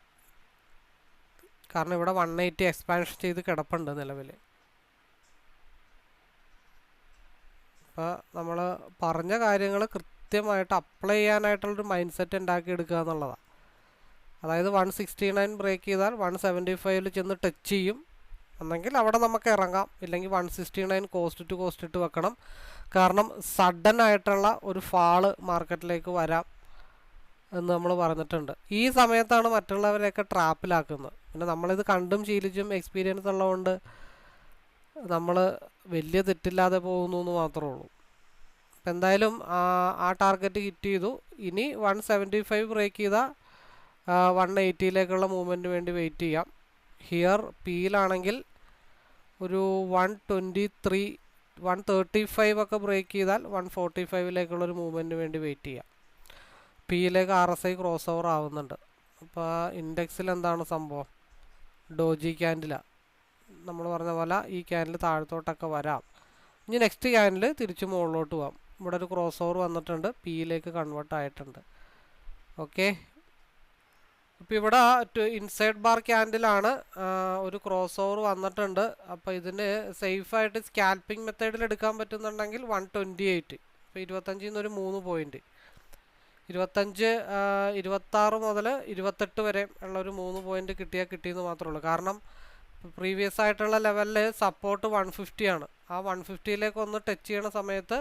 കാരണം ഇവിടെ 180 എക്സ്പാൻഷൻ ചെയ്ത് കിടപ്പുണ്ട് നിലവിൽ. അപ്പോൾ നമ്മൾ പറഞ്ഞ കാര്യങ്ങൾ കൃത്യമായിട്ട് അപ്ലൈ ചെയ്യാനായിട്ടുള്ളൊരു മൈൻഡ് സെറ്റ് ഉണ്ടാക്കിയെടുക്കുക എന്നുള്ളതാണ്. അതായത് 169 ബ്രേക്ക് ചെയ്താൽ 175 ചെന്ന് ടച്ച് ചെയ്യും എന്നെങ്കിൽ അവിടെ നമുക്ക് ഇറങ്ങാം. ഇല്ലെങ്കിൽ 169 കോസ്റ്റ് ടു കോസ്റ്റ് ഇട്ട് വെക്കണം. കാരണം സഡൻ ആയിട്ടുള്ള ഒരു ഫാള് മാർക്കറ്റിലേക്ക് വരാം എന്ന് നമ്മൾ പറഞ്ഞിട്ടുണ്ട്. ഈ സമയത്താണ് മറ്റുള്ളവരെയൊക്കെ ട്രാപ്പിലാക്കുന്നത്. പിന്നെ നമ്മളിത് കണ്ടും ശീലിച്ചും എക്സ്പീരിയൻസ് ഉള്ളതുകൊണ്ട് നമ്മൾ വലിയ തെറ്റില്ലാതെ പോകുന്നു എന്ന് മാത്രമേ ഉള്ളൂ. അപ്പം എന്തായാലും ആ ടാർഗറ്റ് ഹിറ്റ് ചെയ്തു. ഇനി 175 ബ്രേക്ക് ചെയ്താൽ 180 മൂവ്മെൻറ്റിന് വേണ്ടി വെയിറ്റ് ചെയ്യാം. ഹിയർ പിയിലാണെങ്കിൽ ഒരു 123 135 ഒക്കെ ബ്രേക്ക് ചെയ്താൽ 145 മൂവ്മെൻറ്റിന് വേണ്ടി വെയിറ്റ് ചെയ്യാം. പിയിലേക്ക് RSI ക്രോസ് ഓവർ ആവുന്നുണ്ട്. അപ്പോൾ ഇൻഡെക്സിൽ എന്താണ് സംഭവം? ഡോജി ക്യാൻഡിലാണ്. നമ്മൾ പറഞ്ഞ പോലെ ഈ ക്യാൻഡിൽ താഴത്തോട്ടൊക്കെ വരാം. ഇനി നെക്സ്റ്റ് ക്യാൻഡിൽ തിരിച്ച് മുകളിലോട്ട് പോകാം. ഇവിടെ ഒരു ക്രോസ് ഓവർ വന്നിട്ടുണ്ട്, പിയിലേക്ക് കൺവേർട്ട് ആയിട്ടുണ്ട്. ഓക്കെ, ഇപ്പോൾ ഇവിടെ ഇൻസൈഡ് ബാർ ക്യാൻഡിലാണ് ഒരു ക്രോസ് ഓവർ വന്നിട്ടുണ്ട്. അപ്പോൾ ഇതിന് സേഫായിട്ട് സ്കാൽപ്പിംഗ് മെത്തേഡിൽ എടുക്കാൻ പറ്റുന്നുണ്ടെങ്കിൽ 128. ഇപ്പോൾ 25 ഒരു 3 പോയിൻറ്റ് 25 26 മുതൽ 28 വരെ ഉള്ളൊരു 3 പോയിൻറ്റ് കിട്ടിയെന്ന് മാത്രമേ ഉള്ളൂ. കാരണം പ്രീവിയസ് ആയിട്ടുള്ള ലെവലിൽ സപ്പോർട്ട് 150 ആണ്. ആ 150 ഒന്ന് ടച്ച് ചെയ്യണ സമയത്ത്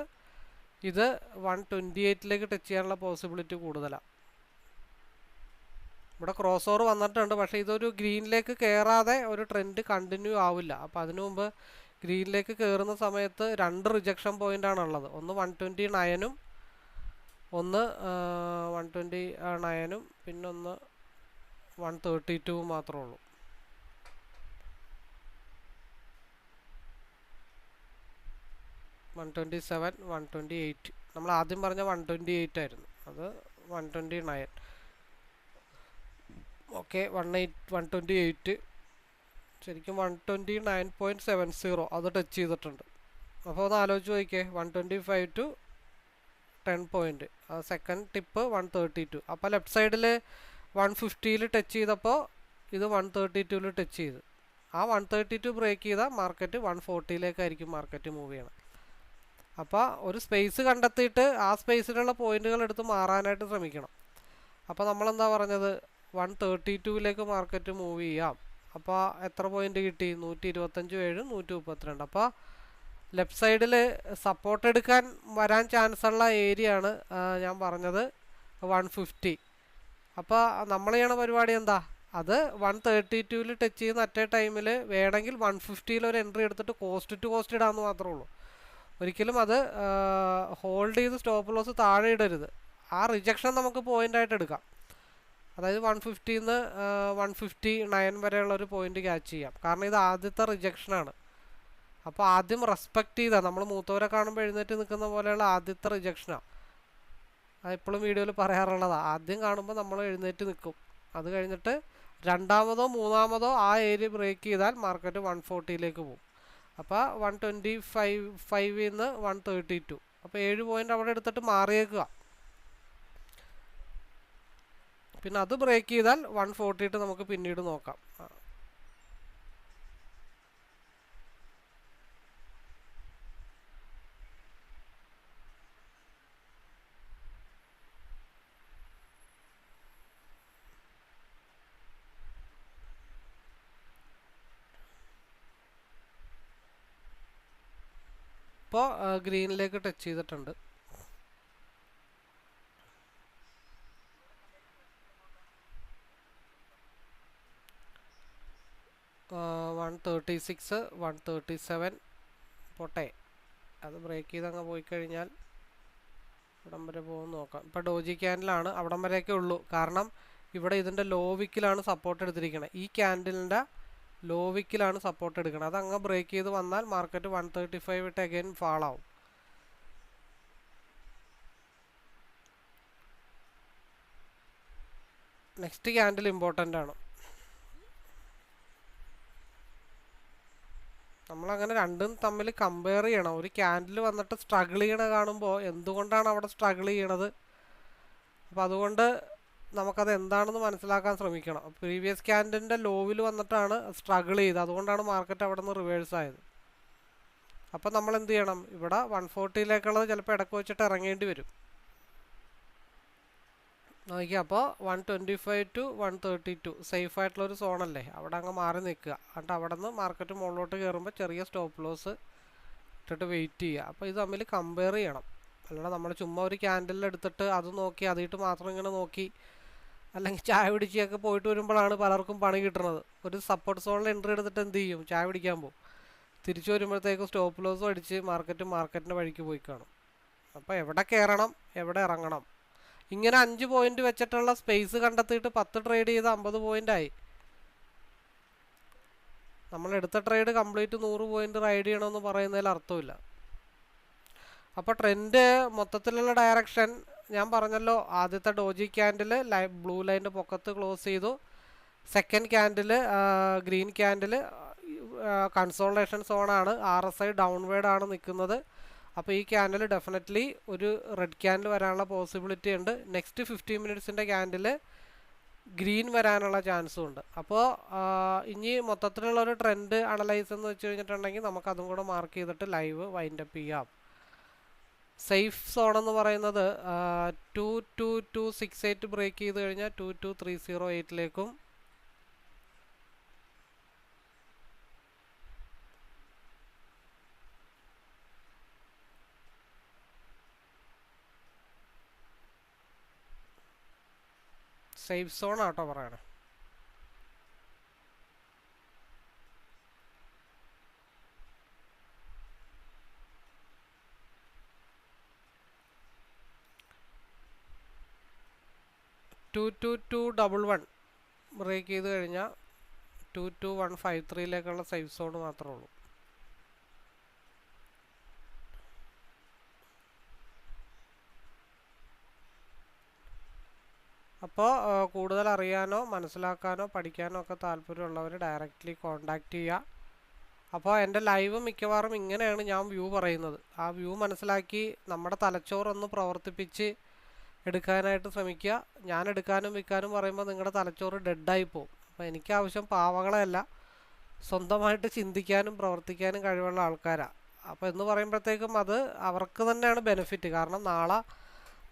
ഇത് 128 ടച്ച് ചെയ്യാനുള്ള പോസിബിലിറ്റി കൂടുതലാണ്. ഇവിടെ ക്രോസ് ഓവർ വന്നിട്ടുണ്ട്, പക്ഷേ ഇതൊരു ഗ്രീനിലേക്ക് കയറാതെ ഒരു ട്രെൻഡ് കണ്ടിന്യൂ ആവില്ല. അപ്പോൾ അതിനു മുമ്പ് ഗ്രീനിലേക്ക് കയറുന്ന സമയത്ത് 2 റിജക്ഷൻ പോയിൻ്റാണ് ഉള്ളത്. ഒന്ന് 129 ഒന്ന് 129 പിന്നൊന്ന് 132 മാത്രമേ ഉള്ളൂ. $127 $128. നമ്മൾ ആദ്യം പറഞ്ഞ 128 ആയിരുന്നു, അത് 129. ഓക്കെ, 128 ശരിക്കും 129.70 അത് ടച്ച് ചെയ്തിട്ടുണ്ട്. അപ്പോൾ ഒന്ന് ആലോചിച്ച് നോക്കിയേ, 125 to 10 പോയിൻറ്റ്. Second tip 132. അപ്പോൾ ലെഫ്റ്റ് സൈഡിൽ 150 ടച്ച് ചെയ്തപ്പോൾ ഇത് 132 ടച്ച് ചെയ്ത്. ആ 132 ബ്രേക്ക് ചെയ്താൽ മാർക്കറ്റ് 140 മാർക്കറ്റ് മൂവ് ചെയ്യണം. അപ്പോൾ ഒരു സ്പേസ് കണ്ടെത്തിയിട്ട് ആ സ്പേസിലുള്ള പോയിന്റുകൾ എടുത്ത് മാറാനായിട്ട് ശ്രമിക്കണം. അപ്പോൾ നമ്മളെന്താ പറഞ്ഞത്, 132 മാർക്കറ്റ് മൂവ് ചെയ്യാം. അപ്പോൾ എത്ര പോയിന്റ് കിട്ടി? 125 132. അപ്പോൾ ലെഫ്റ്റ് സൈഡിൽ സപ്പോർട്ട് എടുക്കാൻ വരാൻ ചാൻസ് ഉള്ള ഏരിയ ആണ് ഞാൻ പറഞ്ഞത് 150. അപ്പോൾ നമ്മൾ ചെയ്യണ പരിപാടി എന്താ, അത് 132 ടച്ച് ചെയ്യുന്ന അറ്റേ ടൈമിൽ വേണമെങ്കിൽ 150 ഒരു എൻട്രി എടുത്തിട്ട് കോസ്റ്റ് ടു കോസ്റ്റ് ഇടാമെന്ന് മാത്രമേ ഉള്ളൂ. ഒരിക്കലും അത് ഹോൾഡ് ചെയ്ത് സ്റ്റോപ്പ് ലോസ് താഴെ ഇടരുത്. ആ റിജക്ഷൻ നമുക്ക് പോയിൻ്റായിട്ട് എടുക്കാം. അതായത് 150 159 വരെയുള്ള ഒരു പോയിന്റ് ക്യാച്ച് ചെയ്യാം. കാരണം ഇത് ആദ്യത്തെ റിജക്ഷനാണ്. അപ്പോൾ ആദ്യം റെസ്പെക്റ്റ് ചെയ്താൽ നമ്മൾ മൂത്തവരെ കാണുമ്പോൾ എഴുന്നേറ്റ് നിൽക്കുന്ന പോലെയുള്ള ആദ്യത്തെ റിജക്ഷനാണ്. എപ്പോഴും വീഡിയോയിൽ പറയാറുള്ളതാണ്. ആദ്യം കാണുമ്പോൾ നമ്മൾ എഴുന്നേറ്റ് നിൽക്കും. അത് കഴിഞ്ഞിട്ട് രണ്ടാമതോ മൂന്നാമതോ ആ ഏരിയ ബ്രേക്ക് ചെയ്താൽ മാർക്കറ്റ് 140 പോകും. അപ്പോൾ 125 132. അപ്പോൾ 7 പോയിൻ്റ് അവിടെ എടുത്തിട്ട് മാറിയേക്കുക. പിന്നെ അത് ബ്രേക്ക് ചെയ്താൽ 140 നമുക്ക് പിന്നീട് നോക്കാം. ഇപ്പോൾ ഗ്രീനിലേക്ക് ടച്ച് ചെയ്തിട്ടുണ്ട്. ആ 136 137 പോട്ടെ. അത് ബ്രേക്ക് ചെയ്ത് അങ്ങ് പോയി കഴിഞ്ഞാൽ ഇവിടം വരെ പോകുമെന്ന് നോക്കാം. ഇപ്പോൾ ഡോജി ക്യാൻഡിലാണ്, അവിടം വരെയൊക്കെ ഉള്ളൂ. കാരണം ഇവിടെ ഇതിൻ്റെ ലോ വിക്കിലാണ് സപ്പോർട്ട് എടുത്തിരിക്കുന്നത്. ഈ ക്യാൻഡിലിൻ്റെ ലോ വിക്കിലാണ് സപ്പോർട്ട് എടുക്കുന്നത്. അത് അങ്ങ് ബ്രേക്ക് ചെയ്ത് വന്നാൽ മാർക്കറ്റ് 135 ഇട്ട് അഗൈൻ ഫാളാവും. നെക്സ്റ്റ് ക്യാൻഡിൽ ഇമ്പോർട്ടൻ്റ് ആണ്. നമ്മളങ്ങനെ രണ്ടും തമ്മിൽ കമ്പയർ ചെയ്യണം. ഒരു ക്യാൻഡിൽ വന്നിട്ട് സ്ട്രഗിൾ ചെയ്യണ കാണുമ്പോൾ എന്തുകൊണ്ടാണ് അവിടെ സ്ട്രഗിൾ ചെയ്യണത്, അപ്പോൾ അതുകൊണ്ട് നമുക്കത് എന്താണെന്ന് മനസ്സിലാക്കാൻ ശ്രമിക്കണം. പ്രീവിയസ് ക്യാൻഡിലിൻ്റെ ലോവിൽ വന്നിട്ടാണ് സ്ട്രഗിൾ ചെയ്തത്, അതുകൊണ്ടാണ് മാർക്കറ്റ് അവിടെ നിന്ന് റിവേഴ്സ് ആയത്. അപ്പോൾ നമ്മൾ എന്ത് ചെയ്യണം, ഇവിടെ 140 ചിലപ്പോൾ ഇടയ്ക്ക് വെച്ചിട്ട് ഇറങ്ങേണ്ടി വരും. നോക്കിയാൽ അപ്പോൾ 125 to 132 സേഫ് ആയിട്ടുള്ളൊരു സോണല്ലേ, അവിടെ അങ്ങ് മാറി നിൽക്കുക. എന്നിട്ട് അവിടെ നിന്ന് മാർക്കറ്റ് മുകളിലോട്ട് കയറുമ്പോൾ ചെറിയ സ്റ്റോപ്പ് ലോസ് ഇട്ടിട്ട് വെയിറ്റ് ചെയ്യുക. അപ്പോൾ ഇത് തമ്മിൽ കമ്പയർ ചെയ്യണം. അല്ലാതെ നമ്മൾ ചുമ്മാ ഒരു ക്യാൻഡിൽ എടുത്തിട്ട് അത് നോക്കി അതിട്ട് മാത്രം ഇങ്ങനെ നോക്കി അല്ലെങ്കിൽ ചായ പിടിച്ചൊക്കെ പോയിട്ട് വരുമ്പോഴാണ് പലർക്കും പണി കിട്ടുന്നത്. ഒരു സപ്പോർട്ട് സോണിൽ എൻട്രി എടുത്തിട്ട് എന്ത് ചെയ്യും, ചായ പിടിക്കാൻ പോകും. തിരിച്ചു വരുമ്പോഴത്തേക്കും സ്റ്റോപ്പ് ലോസും അടിച്ച് മാർക്കറ്റിൻ്റെ വഴിക്ക് പോയി കാണും. അപ്പോൾ എവിടെ കയറണം എവിടെ ഇറങ്ങണം, ഇങ്ങനെ 5 പോയിന്റ് വെച്ചിട്ടുള്ള സ്പേസ് കണ്ടെത്തിയിട്ട് 10 ട്രേഡ് ചെയ്ത് 50 പോയിൻ്റായി. നമ്മൾ എടുത്ത ട്രേഡ് കംപ്ലീറ്റ് 100 പോയിന്റ് റൈഡ് ചെയ്യണമെന്ന് പറയുന്നതിൽ അർത്ഥമില്ല. അപ്പോൾ ട്രെൻഡ് മൊത്തത്തിലുള്ള ഡയറക്ഷൻ ഞാൻ പറഞ്ഞല്ലോ. ആദ്യത്തെ ഡോജി ക്യാൻഡിൽ ബ്ലൂ ലൈൻ്റെ പൊക്കത്ത് ക്ലോസ് ചെയ്തു. Second candle green candle consultation സോണാണ്, RSI ഡൗൺവേർഡ് ആണ് നിൽക്കുന്നത്. അപ്പോൾ ഈ ക്യാൻഡിൽ ഡെഫിനറ്റ്ലി ഒരു റെഡ് ക്യാൻഡിൽ വരാനുള്ള പോസിബിലിറ്റി ഉണ്ട്. നെക്സ്റ്റ് 15 മിനിറ്റ്സിൻ്റെ ക്യാൻഡിൽ ഗ്രീൻ വരാനുള്ള ചാൻസും ഉണ്ട്. അപ്പോൾ ഇനി മൊത്തത്തിലുള്ളൊരു ട്രെൻഡ് അനലൈസ് എന്ന് വെച്ച് കഴിഞ്ഞിട്ടുണ്ടെങ്കിൽ നമുക്കതും കൂടെ മാർക്ക് ചെയ്തിട്ട് ലൈവ് വൈൻഡപ്പ് ചെയ്യാം. സേഫ് സോൺ എന്ന് പറയുന്നത് 22268 ബ്രേക്ക് ചെയ്ത് കഴിഞ്ഞാൽ 22308 സേഫ് സോൺ ആട്ടോ പറയണേ. ടു 2211 ബ്രേക്ക് ചെയ്ത് കഴിഞ്ഞാൽ 22153 സേഫ് സോൺ മാത്രമേ ഉള്ളൂ. അപ്പോൾ കൂടുതൽ അറിയാനോ മനസ്സിലാക്കാനോ പഠിക്കാനോ ഒക്കെ താല്പര്യമുള്ളവർ ഡയറക്റ്റ്ലി കോൺടാക്റ്റ് ചെയ്യുക. അപ്പോൾ എൻ്റെ ലൈവ് മിക്കവാറും ഇങ്ങനെയാണ് ഞാൻ വ്യൂ പറയുന്നത്. ആ വ്യൂ മനസ്സിലാക്കി നമ്മുടെ തലച്ചോറൊന്ന് പ്രവർത്തിപ്പിച്ച് എടുക്കാനായിട്ട് ശ്രമിക്കുക. ഞാൻ എടുക്കാനും വിൽക്കാനും പറയുമ്പോൾ നിങ്ങളുടെ തലച്ചോറ് ഡെഡായി പോകും. അപ്പോൾ എനിക്ക് ആവശ്യം പാവങ്ങളെയല്ല, സ്വന്തമായിട്ട് ചിന്തിക്കാനും പ്രവർത്തിക്കാനും കഴിവുള്ള ആൾക്കാരാണ്. അപ്പോൾ എന്ന് പറയുമ്പോഴത്തേക്കും അത് അവർക്ക് തന്നെയാണ് ബെനിഫിറ്റ്. കാരണം നാളെ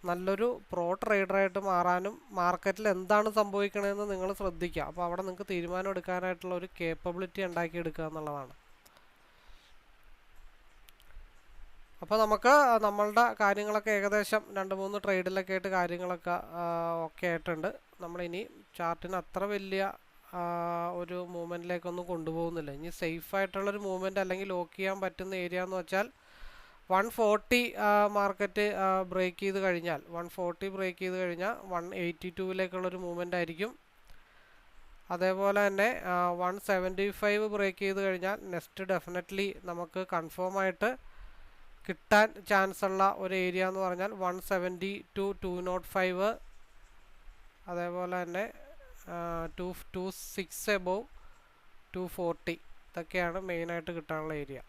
നല്ലൊരു പ്രോ ട്രേഡറായിട്ട് മാറാനും മാർക്കറ്റിൽ എന്താണ് സംഭവിക്കണമെന്ന് നിങ്ങൾ ശ്രദ്ധിക്കുക. അപ്പോൾ അവിടെ നിങ്ങൾക്ക് തീരുമാനം എടുക്കാനായിട്ടുള്ള ഒരു കേപ്പബിലിറ്റി ഉണ്ടാക്കിയെടുക്കുക എന്നുള്ളതാണ്. അപ്പോൾ നമുക്ക് നമ്മളുടെ കാര്യങ്ങളൊക്കെ ഏകദേശം 2-3 ട്രേഡിലൊക്കെ ആയിട്ട് കാര്യങ്ങളൊക്കെ ഓക്കെ ആയിട്ടുണ്ട്. നമ്മളിനി ചാർട്ടിന് അത്ര വലിയ ഒരു മൂവ്മെൻറ്റിലേക്കൊന്നും കൊണ്ടുപോകുന്നില്ല. ഇനി സേഫായിട്ടുള്ളൊരു മൂവ്മെൻറ്റ് അല്ലെങ്കിൽ ലോക്ക് ചെയ്യാൻ പറ്റുന്ന ഏരിയ എന്ന് വെച്ചാൽ 140 മാർക്കറ്റ് ബ്രേക്ക് ചെയ്ത് കഴിഞ്ഞാൽ 140 ബ്രേക്ക് ചെയ്ത് കഴിഞ്ഞാൽ 182 മൂവ്മെൻ്റ് ആയിരിക്കും. അതേപോലെ തന്നെ 175 ബ്രേക്ക് ചെയ്ത് കഴിഞ്ഞാൽ നെക്സ്റ്റ് ഡെഫിനറ്റ്ലി നമുക്ക് കൺഫേം ആയിട്ട് കിട്ടാൻ ചാൻസ് ഉള്ള ഒരു ഏരിയ എന്ന് പറഞ്ഞാൽ 170 to 205, അതേപോലെ തന്നെ 226 എബോവ് 240 ഇതൊക്കെയാണ് മെയിനായിട്ട് കിട്ടാനുള്ള ഏരിയ.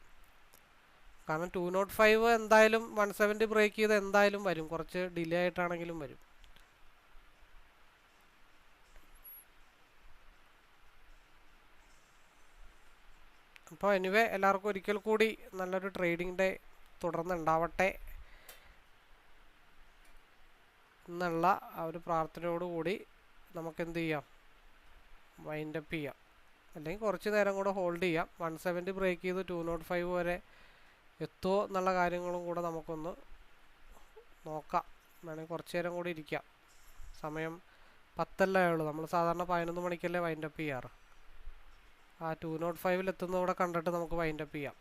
കാരണം 205 എന്തായാലും 170 ബ്രേക്ക് ചെയ്ത് എന്തായാലും വരും, കുറച്ച് ഡിലേ ആയിട്ടാണെങ്കിലും വരും. അപ്പോൾ എനിവേ എല്ലാവർക്കും ഒരിക്കൽ കൂടി നല്ലൊരു ട്രേഡിംഗ് ഡേ തുടർന്നുണ്ടാവട്ടെ എന്നുള്ള ആ ഒരു പ്രാർത്ഥനയോടുകൂടി നമുക്കെന്ത് ചെയ്യാം, വൈൻഡപ്പ് ചെയ്യാം. അല്ലെങ്കിൽ കുറച്ച് നേരം കൂടെ ഹോൾഡ് ചെയ്യാം. 170 ബ്രേക്ക് ചെയ്ത് 205 വരെ എത്തുമോ എന്നുള്ള കാര്യങ്ങളും കൂടെ നമുക്കൊന്ന് നോക്കാം. വേണമെങ്കിൽ കുറച്ച് നേരം കൂടി ഇരിക്കാം. സമയം 10 ഉള്ളൂ. നമ്മൾ സാധാരണ 11 മണിക്കല്ലേ വൈൻഡപ്പ് ചെയ്യാറ്. ആ 205 എത്തുന്നതോടെ കണ്ടിട്ട് നമുക്ക് വൈൻഡപ്പ് ചെയ്യാം.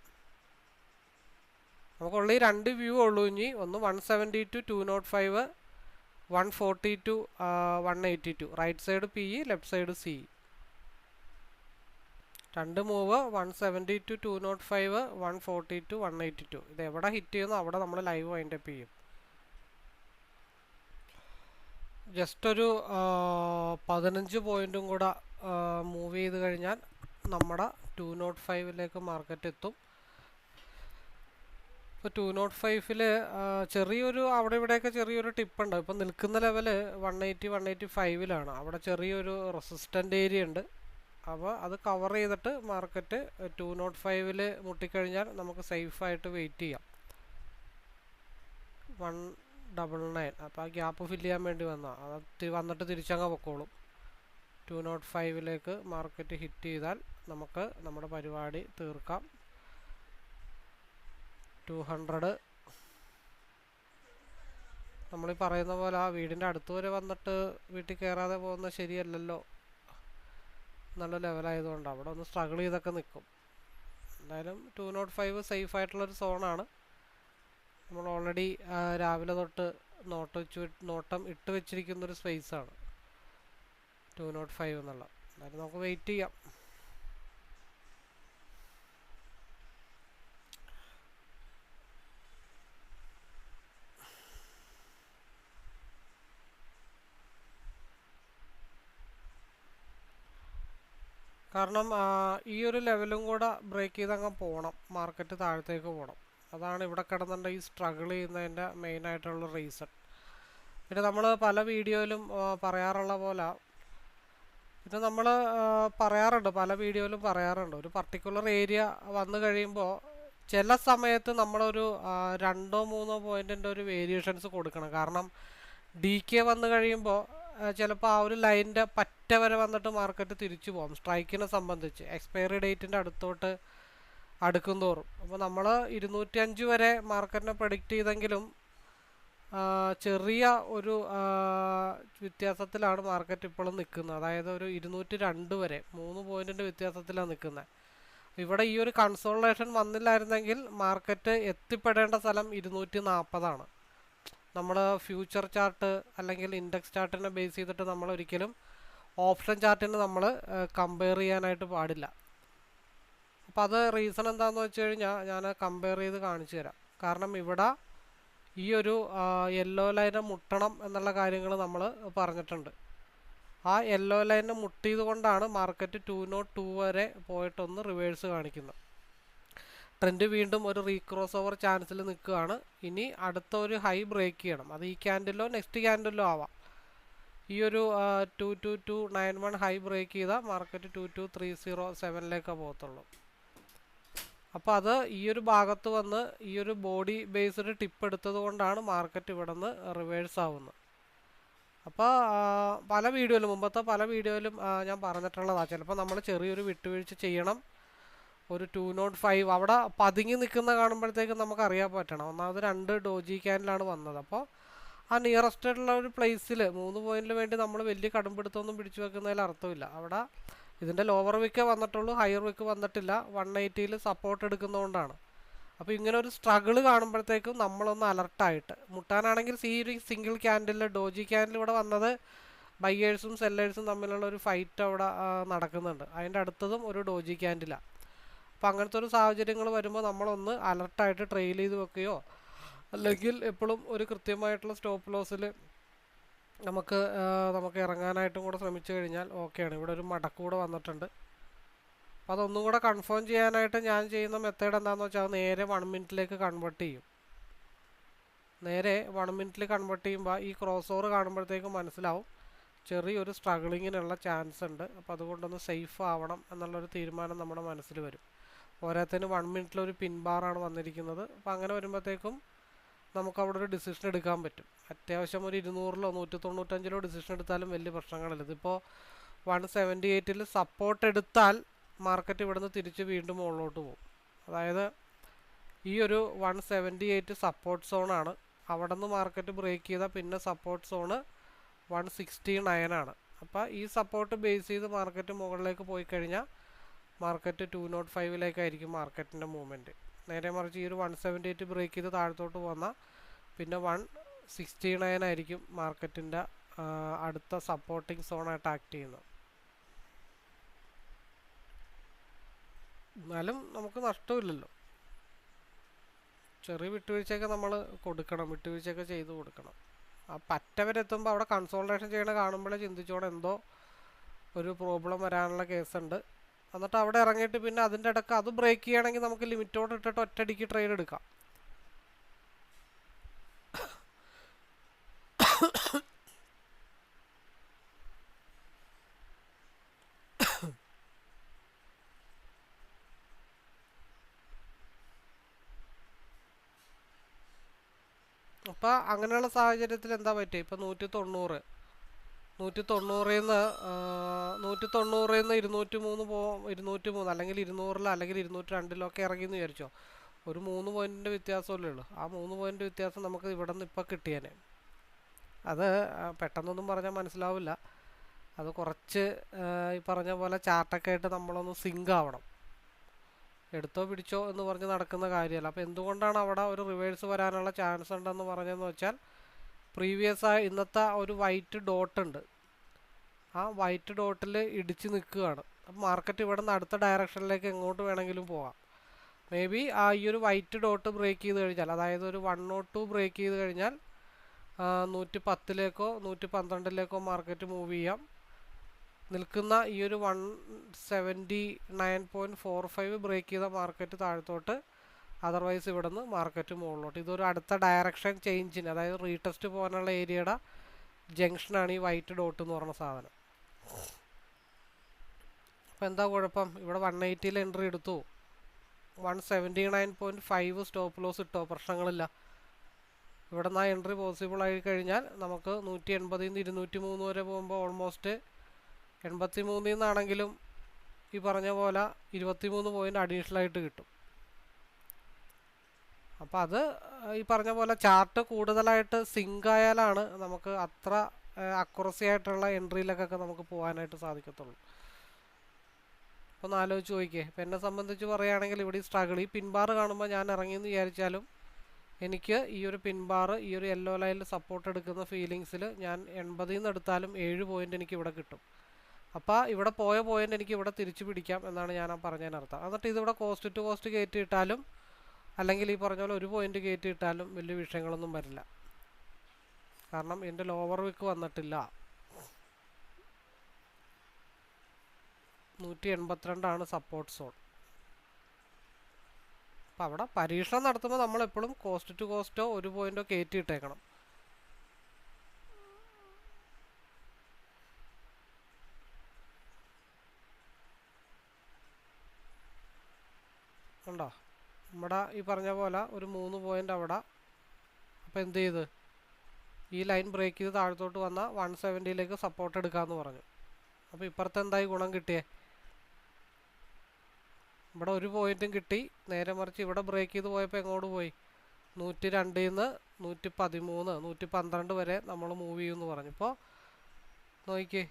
നമുക്കുള്ള ഈ 2 വ്യൂ ഉള്ളൂ ഇനി. ഒന്ന് 170 to 205, 140 to 182. Right side PE, left side CE. 2 move 170 to 205, 140 to 182. ഇത് എവിടെ ഹിറ്റ് ചെയ്യുന്നോ അവിടെ നമ്മൾ ലൈവ് വൈൻഡപ്പ് ചെയ്യും. ജസ്റ്റ് ഒരു 15 പോയിൻറ്റും കൂടെ മൂവ് ചെയ്ത് കഴിഞ്ഞാൽ നമ്മുടെ 205 മാർക്കറ്റ് എത്തും. ഇപ്പോൾ 205 ചെറിയൊരു അവിടെ ഇവിടെയൊക്കെ ചെറിയൊരു ടിപ്പുണ്ട്. ഇപ്പം നിൽക്കുന്ന ലെവല് 180 185 അവിടെ ചെറിയൊരു റെസിസ്റ്റൻ്റ് ഏരിയ ഉണ്ട്. അപ്പോൾ അത് കവർ ചെയ്തിട്ട് മാർക്കറ്റ് 205 മുട്ടിക്കഴിഞ്ഞാൽ നമുക്ക് സേഫായിട്ട് വെയിറ്റ് ചെയ്യാം. 199 അപ്പോൾ ആ ഗ്യാപ്പ് ഫില്ല് ചെയ്യാൻ വേണ്ടി വന്നാൽ അത് വന്നിട്ട് തിരിച്ചങ്ങ് പൊക്കോളും. 205 മാർക്കറ്റ് ഹിറ്റ് ചെയ്താൽ നമുക്ക് നമ്മുടെ പരിപാടി തീർക്കാം. 200 നമ്മളീ പറയുന്ന പോലെ ആ വീടിൻ്റെ അടുത്ത് വരെ വന്നിട്ട് വീട്ടിൽ കയറാതെ പോകുന്നത് ശരിയല്ലല്ലോ. നല്ല ലെവലായതുകൊണ്ട് അവിടെ ഒന്ന് സ്ട്രഗിൾ ചെയ്തൊക്കെ നിൽക്കും. എന്തായാലും 205 സേഫ് ആയിട്ടുള്ളൊരു സോണാണ്. നമ്മൾ ഓൾറെഡി രാവിലെ തൊട്ട് നോട്ടം ഇട്ട് വെച്ചിരിക്കുന്നൊരു സ്പേസാണ് 205 എന്നുള്ള. എന്തായാലും നമുക്ക് വെയിറ്റ് ചെയ്യാം. കാരണം ഈ ഒരു ലെവലും കൂടെ ബ്രേക്ക് ചെയ്ത് അങ്ങ് പോകണം, മാർക്കറ്റ് താഴത്തേക്ക് പോകണം. അതാണ് ഇവിടെ കിടന്നുണ്ട് ഈ സ്ട്രഗിൾ ചെയ്യുന്നതിൻ്റെ മെയിനായിട്ടുള്ള റീസൺ. പിന്നെ നമ്മൾ പല വീഡിയോയിലും പറയാറുള്ള പോലെ, പിന്നെ നമ്മൾ പല വീഡിയോയിലും പറയാറുണ്ട്, ഒരു പർട്ടിക്കുലർ ഏരിയ വന്നു കഴിയുമ്പോൾ ചില സമയത്ത് നമ്മളൊരു 2-3 പോയിൻറ്റിൻ്റെ ഒരു വേരിയേഷൻസ് കൊടുക്കണം. കാരണം DK വന്നു കഴിയുമ്പോൾ ചിലപ്പോൾ ആ ഒരു ലൈനിൻ്റെ പറ്റ വരെ വന്നിട്ട് മാർക്കറ്റ് തിരിച്ചു പോകും. സ്ട്രൈക്കിനെ സംബന്ധിച്ച് എക്സ്പയറി ഡേറ്റിൻ്റെ അടുക്കും തോറും. അപ്പോൾ നമ്മൾ 205 വരെ മാർക്കറ്റിനെ പ്രഡിക്റ്റ് ചെയ്തെങ്കിലും ചെറിയ ഒരു വ്യത്യാസത്തിലാണ് മാർക്കറ്റ് ഇപ്പോഴും നിൽക്കുന്നത്. അതായത് ഒരു 202 വരെ 3 പോയിൻറ്റിൻ്റെ വ്യത്യാസത്തിലാണ് നിൽക്കുന്നത്. ഇവിടെ ഈ ഒരു കൺസോളിഡേഷൻ വന്നില്ലായിരുന്നെങ്കിൽ മാർക്കറ്റ് എത്തിപ്പെടേണ്ട സ്ഥലം 240 നമ്മൾ ഫ്യൂച്ചർ ചാർട്ട് അല്ലെങ്കിൽ ഇൻഡെക്സ് ചാർട്ടിനെ ബേസ് ചെയ്തിട്ട് നമ്മൾ ഒരിക്കലും ഓപ്ഷൻ ചാർട്ടിന് നമ്മൾ കമ്പയർ ചെയ്യാനായിട്ട് പാടില്ല. അപ്പം അത് റീസൺ എന്താണെന്ന് വെച്ച് കഴിഞ്ഞാൽ ഞാൻ കമ്പയർ ചെയ്ത് കാണിച്ചു തരാം. കാരണം ഇവിടെ ഈ ഒരു യെല്ലോ ലൈനെ മുട്ടണം എന്നുള്ള കാര്യങ്ങൾ നമ്മൾ പറഞ്ഞിട്ടുണ്ട്. ആ യെല്ലോ ലൈനെ മുട്ടിയത് കൊണ്ടാണ് മാർക്കറ്റ് 202 വരെ പോയിട്ടൊന്ന് റിവേഴ്സ് കാണിക്കുന്നത്. ട്രെൻഡ് വീണ്ടും ഒരു റീക്രോസ് ഓവർ ചാൻസിൽ നിൽക്കുകയാണ്. ഇനി അടുത്ത ഒരു ഹൈ ബ്രേക്ക് ചെയ്യണം. അത് ഈ ക്യാൻഡിലോ നെക്സ്റ്റ് ക്യാൻഡിലോ ആവാം. ഈ ഒരു 22291 ഹൈ ബ്രേക്ക് ചെയ്താൽ മാർക്കറ്റ് 22307 പോകത്തുള്ളൂ. അപ്പോൾ അത് ഈ ഒരു ഭാഗത്ത് വന്ന് ഈ ഒരു ബോഡി ബേസ്ഡ് ടിപ്പ് എടുത്തത് കൊണ്ടാണ് മാർക്കറ്റ് ഇവിടെ നിന്ന് റിവേഴ്സ് ആവുന്നത്. അപ്പോൾ മുമ്പത്തെ പല വീഡിയോയിലും ഞാൻ പറഞ്ഞിട്ടുള്ളതാണ്, ചിലപ്പോൾ നമ്മൾ ചെറിയൊരു വിട്ടുവീഴ്ച ചെയ്യണം. ഒരു 205 അവിടെ പതുങ്ങി നിൽക്കുന്ന കാണുമ്പോഴത്തേക്കും നമുക്ക് അറിയാൻ പറ്റണം. ഒന്നാമത് 2 ഡോജി ക്യാനിലാണ് വന്നത്. അപ്പോൾ ആ നിയറസ്റ്റ് ആയിട്ടുള്ള ഒരു പ്ലേസിൽ 3 പോയിന്റിന് വേണ്ടി നമ്മൾ വലിയ കടുംപിടുത്തമൊന്നും പിടിച്ചു വെക്കുന്നതിൽ അർത്ഥമില്ല. അവിടെ ഇതിൻ്റെ ലോവർ വിക്ക് വന്നിട്ടുള്ളൂ, ഹയർ വിക്ക് വന്നിട്ടില്ല. 180 സപ്പോർട്ട് എടുക്കുന്നതുകൊണ്ടാണ്. അപ്പോൾ ഇങ്ങനെ ഒരു സ്ട്രഗിൾ കാണുമ്പോഴത്തേക്കും നമ്മളൊന്ന് അലർട്ടായിട്ട് മുട്ടാനാണെങ്കിൽ ഈ ഒരു സിംഗിൾ ക്യാൻഡിൽ ഡോജി ക്യാൻഡിൽ ഇവിടെ വന്നത് ബയ്യേഴ്സും സെല്ലേഴ്സും തമ്മിലുള്ള ഒരു ഫൈറ്റ് അവിടെ നടക്കുന്നുണ്ട്. അതിൻ്റെ അടുത്തതും ഒരു ഡോജി ക്യാൻഡിലാണ്. അപ്പോൾ അങ്ങനത്തെ ഒരു സാഹചര്യങ്ങൾ വരുമ്പോൾ നമ്മളൊന്ന് അലർട്ടായിട്ട് ട്രെയിൽ ചെയ്ത് വെക്കുകയോ അല്ലെങ്കിൽ എപ്പോഴും ഒരു കൃത്യമായിട്ടുള്ള സ്റ്റോപ്പ് ലോസിൽ നമുക്ക് ഇറങ്ങാനായിട്ടും കൂടെ ശ്രമിച്ചു കഴിഞ്ഞാൽ ഓക്കെയാണ്. ഇവിടെ ഒരു മടക്കൂടെ വന്നിട്ടുണ്ട്. അപ്പോൾ അതൊന്നും കൂടെ കൺഫേം ചെയ്യാനായിട്ട് ഞാൻ ചെയ്യുന്ന മെത്തേഡ് എന്താണെന്ന് വെച്ചാൽ നേരെ 1 മിനിറ്റിലേക്ക് കൺവേർട്ട് ചെയ്യും. നേരെ 1 മിനിറ്റിൽ കൺവേർട്ട് ചെയ്യുമ്പോൾ ഈ ക്രോസ് ഓവർ കാണുമ്പോഴത്തേക്കും മനസ്സിലാവും ചെറിയൊരു സ്ട്രഗിളിങ്ങിനുള്ള ചാൻസ് ഉണ്ട്. അപ്പോൾ അതുകൊണ്ടൊന്ന് സേഫ് ആവണം എന്നുള്ളൊരു തീരുമാനം നമ്മുടെ മനസ്സിൽ വരും. പോരാത്തതിന് 1 മിനിറ്റിലൊരു പിൻബാറാണ് വന്നിരിക്കുന്നത്. അപ്പോൾ അങ്ങനെ വരുമ്പോഴത്തേക്കും നമുക്കവിടെ ഒരു ഡിസിഷൻ എടുക്കാൻ പറ്റും. അത്യാവശ്യം ഒരു 200-ലോ 195-ലോ ഡിസിഷൻ എടുത്താലും വലിയ പ്രശ്നങ്ങളില്ല. ഇതിപ്പോൾ 178-ൽ സപ്പോർട്ട് എടുത്താൽ മാർക്കറ്റ് ഇവിടുന്ന് തിരിച്ച് വീണ്ടും മുകളിലോട്ട് പോകും. അതായത് ഈ ഒരു 178 സപ്പോർട്ട് സോണാണ്. അവിടെ നിന്ന് മാർക്കറ്റ് ബ്രേക്ക് ചെയ്താൽ പിന്നെ സപ്പോർട്ട് സോണ് 169 അപ്പോൾ ഈ സപ്പോർട്ട് ബേസ് ചെയ്ത് മാർക്കറ്റ് മുകളിലേക്ക് പോയി കഴിഞ്ഞാൽ മാർക്കറ്റ് 205 മാർക്കറ്റിൻ്റെ മൂവ്മെൻറ്റ്. നേരെ മറിച്ച് ഈ ഒരു 178 ബ്രേക്ക് ചെയ്ത് താഴത്തോട്ട് പോന്നാൽ പിന്നെ 169 മാർക്കറ്റിൻ്റെ അടുത്ത സപ്പോർട്ടിങ് സോണായിട്ട് ആക്ട് ചെയ്യുന്നത്. എന്നാലും നമുക്ക് നഷ്ടമില്ലല്ലോ. ചെറിയ വിട്ടുവീഴ്ചയൊക്കെ നമ്മൾ വിട്ടുവീഴ്ചയൊക്കെ ചെയ്ത് കൊടുക്കണം. ആ പറ്റവരെത്തുമ്പോൾ അവിടെ കൺസോൾട്ടേഷൻ ചെയ്യണ കാണുമ്പോഴേ ചിന്തിച്ചോടെ എന്തോ ഒരു പ്രോബ്ലം വരാനുള്ള കേസുണ്ട്. എന്നിട്ട് അവിടെ ഇറങ്ങിയിട്ട് പിന്നെ അതിൻ്റെ ഇടയ്ക്ക് അത് ബ്രേക്ക് ചെയ്യുകയാണെങ്കിൽ നമുക്ക് ലിമിറ്റോട് ഇട്ടിട്ട് ഒറ്റയടിക്ക് ട്രേഡ് എടുക്കാം. അപ്പോൾ അങ്ങനെയുള്ള സാഹചര്യത്തിൽ എന്താ പറ്റുക, ഇപ്പോൾ 190 190 203 അല്ലെങ്കിൽ 200 അല്ലെങ്കിൽ 202 ഇറങ്ങിയെന്ന് വിചാരിച്ചോ. ഒരു 3 പോയിന്റിൻ്റെ വ്യത്യാസമല്ലേ ഉള്ളൂ. ആ 3 പോയിന്റ് വ്യത്യാസം നമുക്ക് ഇവിടെ നിന്ന് ഇപ്പോൾ കിട്ടിയേനെ. അത് പെട്ടെന്നൊന്നും പറഞ്ഞാൽ മനസ്സിലാവില്ല. അത് കുറച്ച് ഈ പറഞ്ഞ പോലെ ചാർട്ടൊക്കെ ആയിട്ട് നമ്മളൊന്ന് സിങ്ക് ആവണം. എടുത്തോ പിടിച്ചോ എന്ന് പറഞ്ഞ് നടക്കുന്ന കാര്യമല്ല. അപ്പോൾ എന്തുകൊണ്ടാണ് അവിടെ ഒരു റിവേഴ്സ് വരാനുള്ള ചാൻസ് ഉണ്ടെന്ന് പറഞ്ഞതെന്ന് വെച്ചാൽ, പ്രീവിയസ് ഇന്നത്തെ ഒരു വൈറ്റ് ഡോട്ട് ഉണ്ട്, ആ വൈറ്റ് ഡോട്ടിൽ ഇടിച്ച് നിൽക്കുകയാണ്. അപ്പോൾ മാർക്കറ്റ് ഇവിടെ നിന്ന് അടുത്ത ഡയറക്ഷനിലേക്ക് എങ്ങോട്ട് വേണമെങ്കിലും പോകാം. മേ ബി ഈ ഒരു വൈറ്റ് ഡോട്ട് ബ്രേക്ക് ചെയ്ത് കഴിഞ്ഞാൽ, അതായത് ഒരു 102 ബ്രേക്ക് ചെയ്ത് കഴിഞ്ഞാൽ 110 112 മാർക്കറ്റ് മൂവ് ചെയ്യാം. നിൽക്കുന്ന ഈ ഒരു 179.45 ബ്രേക്ക് ചെയ്ത മാർക്കറ്റ് താഴത്തോട്ട്, അതർവൈസ് ഇവിടെ നിന്ന് മാർക്കറ്റ് മുകളിലോട്ട്. ഇതൊരു അടുത്ത ഡയറക്ഷൻ ചേഞ്ചിന്, അതായത് റീടെസ്റ്റ് പോകാനുള്ള ഏരിയയുടെ ജംഗ്ഷനാണ് ഈ വൈറ്റ് ഡോട്ട് എന്ന് പറഞ്ഞ സാധനം. അപ്പോൾ എന്താ കുഴപ്പം, ഇവിടെ 180 എൻട്രി എടുത്തു, 179.5 സ്റ്റോപ്പ് ലോസ് ഇട്ടോ, പ്രശ്നങ്ങളില്ല. ഇവിടെ നിന്ന് ആ എൻട്രി പോസിബിൾ ആയി കഴിഞ്ഞാൽ നമുക്ക് 180 203 വരെ പോകുമ്പോൾ ഓൾമോസ്റ്റ് 83 നിന്നാണെങ്കിലും ഈ പറഞ്ഞ പോലെ 23 പോയിന്റ് അഡീഷണൽ ആയിട്ട് കിട്ടും. അപ്പോൾ അത് ഈ പറഞ്ഞ പോലെ ചാർട്ട് കൂടുതലായിട്ട് സിങ്ക് ആയാലാണ് നമുക്ക് അത്ര അക്യുറസി ആയിട്ടുള്ള എൻട്രിയിലൊക്കെ നമുക്ക് പോകാനായിട്ട് സാധിക്കത്തുള്ളൂ. അപ്പോൾ ഒന്ന് ആലോചിച്ച് നോക്കിയേ. ഇപ്പം എന്നെ സംബന്ധിച്ച് പറയുകയാണെങ്കിൽ ഇവിടെ ഈ സ്ട്രഗിൾ, ഈ പിൻബാർ കാണുമ്പോൾ ഞാൻ ഇറങ്ങിയെന്ന് വിചാരിച്ചാലും എനിക്ക് ഈ ഒരു പിൻബാർ, ഈ ഒരു യെല്ലോ ലൈനിൽ സപ്പോർട്ട് എടുക്കുന്ന ഫീലിങ്സിൽ ഞാൻ 80 നിന്ന് എടുത്താലും 7 പോയിന്റ് എനിക്ക് ഇവിടെ കിട്ടും. അപ്പോൾ ഇവിടെ പോയ പോയിന്റ് എനിക്ക് ഇവിടെ തിരിച്ചു പിടിക്കാം എന്നാണ് ഞാൻ പറഞ്ഞതിനർത്ഥം. എന്നിട്ട് ഇതിവിടെ കോസ്റ്റ് ടു കോസ്റ്റ് കയറ്റി ഇട്ടാലും, അല്ലെങ്കിൽ ഈ പറഞ്ഞ പോലെ ഒരു പോയിന്റ് കയറ്റി ഇട്ടാലും വലിയ വിഷയങ്ങളൊന്നും വരില്ല. കാരണം എൻ്റെ ലോവർ വിക്ക് വന്നിട്ടില്ല. 182 സപ്പോർട്ട് സോൺ. അപ്പം അവിടെ പരീക്ഷണം നടത്തുമ്പോൾ നമ്മളെപ്പോഴും കോസ്റ്റ് ടു കോസ്റ്റോ ഒരു പോയിന്റോ കയറ്റി ഇട്ടേക്കണം. ഉണ്ടോ, നമ്മുടെ ഈ പറഞ്ഞ പോലെ ഒരു 3 പോയിന്റ് അവിടെ. അപ്പോൾ എന്ത് ചെയ്ത്, ഈ ലൈൻ ബ്രേക്ക് ചെയ്ത് താഴത്തോട്ട് വന്ന 170 സപ്പോർട്ട് എടുക്കാമെന്ന് പറഞ്ഞു. അപ്പോൾ ഇപ്പുറത്ത് എന്തായി ഗുണം കിട്ടിയേ, ഇവിടെ ഒരു പോയിന്റും കിട്ടി. നേരെ മറിച്ച് ഇവിടെ ബ്രേക്ക് ചെയ്ത് പോയപ്പോൾ എങ്ങോട്ട് പോയി, 102 നിന്ന് 113 112 വരെ നമ്മൾ മൂവ് ചെയ്യുമെന്ന് പറഞ്ഞു. ഇപ്പോൾ നോക്കിക്കേ,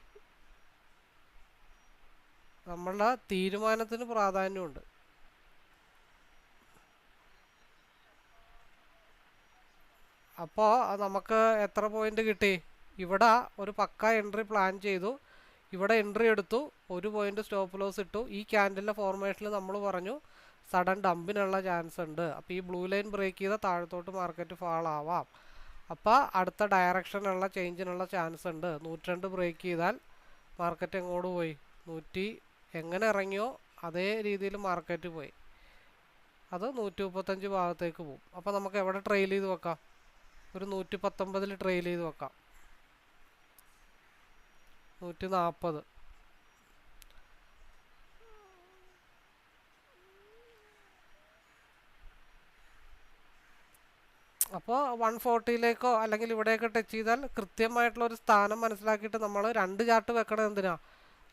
നമ്മളുടെ തീരുമാനത്തിന് പ്രാധാന്യമുണ്ട്. അപ്പോൾ നമുക്ക് എത്ര പോയിന്റ് കിട്ടി, ഇവിടെ ഒരു പക്ക എൻട്രി പ്ലാൻ ചെയ്തു, ഇവിടെ എൻട്രി എടുത്തു, ഒരു പോയിന്റ് സ്റ്റോപ്പ് ലോസ് ഇട്ടു. ഈ ക്യാൻഡലിൻ്റെ ഫോർമേഷനിൽ നമ്മൾ പറഞ്ഞു സഡൻ ഡംപിനുള്ള ചാൻസ് ഉണ്ട്. അപ്പോൾ ഈ ബ്ലൂ ലൈൻ ബ്രേക്ക് ചെയ്താൽ താഴത്തോട്ട് മാർക്കറ്റ് ഫാൾ ആവാം. അപ്പോൾ അടുത്ത ഡയറക്ഷനുള്ള ചേഞ്ചിനുള്ള ചാൻസ് ഉണ്ട്. 102 ബ്രേക്ക് ചെയ്താൽ മാർക്കറ്റ് എങ്ങോട്ട് പോയി, എങ്ങനെ ഇറങ്ങിയോ അതേ രീതിയിൽ മാർക്കറ്റ് പോയി. അത് 135 ഭാഗത്തേക്ക് പോകും. അപ്പോൾ നമുക്ക് എവിടെ ട്രെയിൽ ചെയ്ത് വെക്കാം, ഒരു 119 ട്രെയിൽ ചെയ്ത് വെക്കാം, 140. അപ്പോൾ 140 അല്ലെങ്കിൽ ഇവിടെയൊക്കെ ടച്ച് ചെയ്താൽ കൃത്യമായിട്ടുള്ളൊരു സ്ഥാനം മനസ്സിലാക്കിയിട്ട് നമ്മൾ 2 ചാർട്ട് വെക്കണം. എന്തിനാ,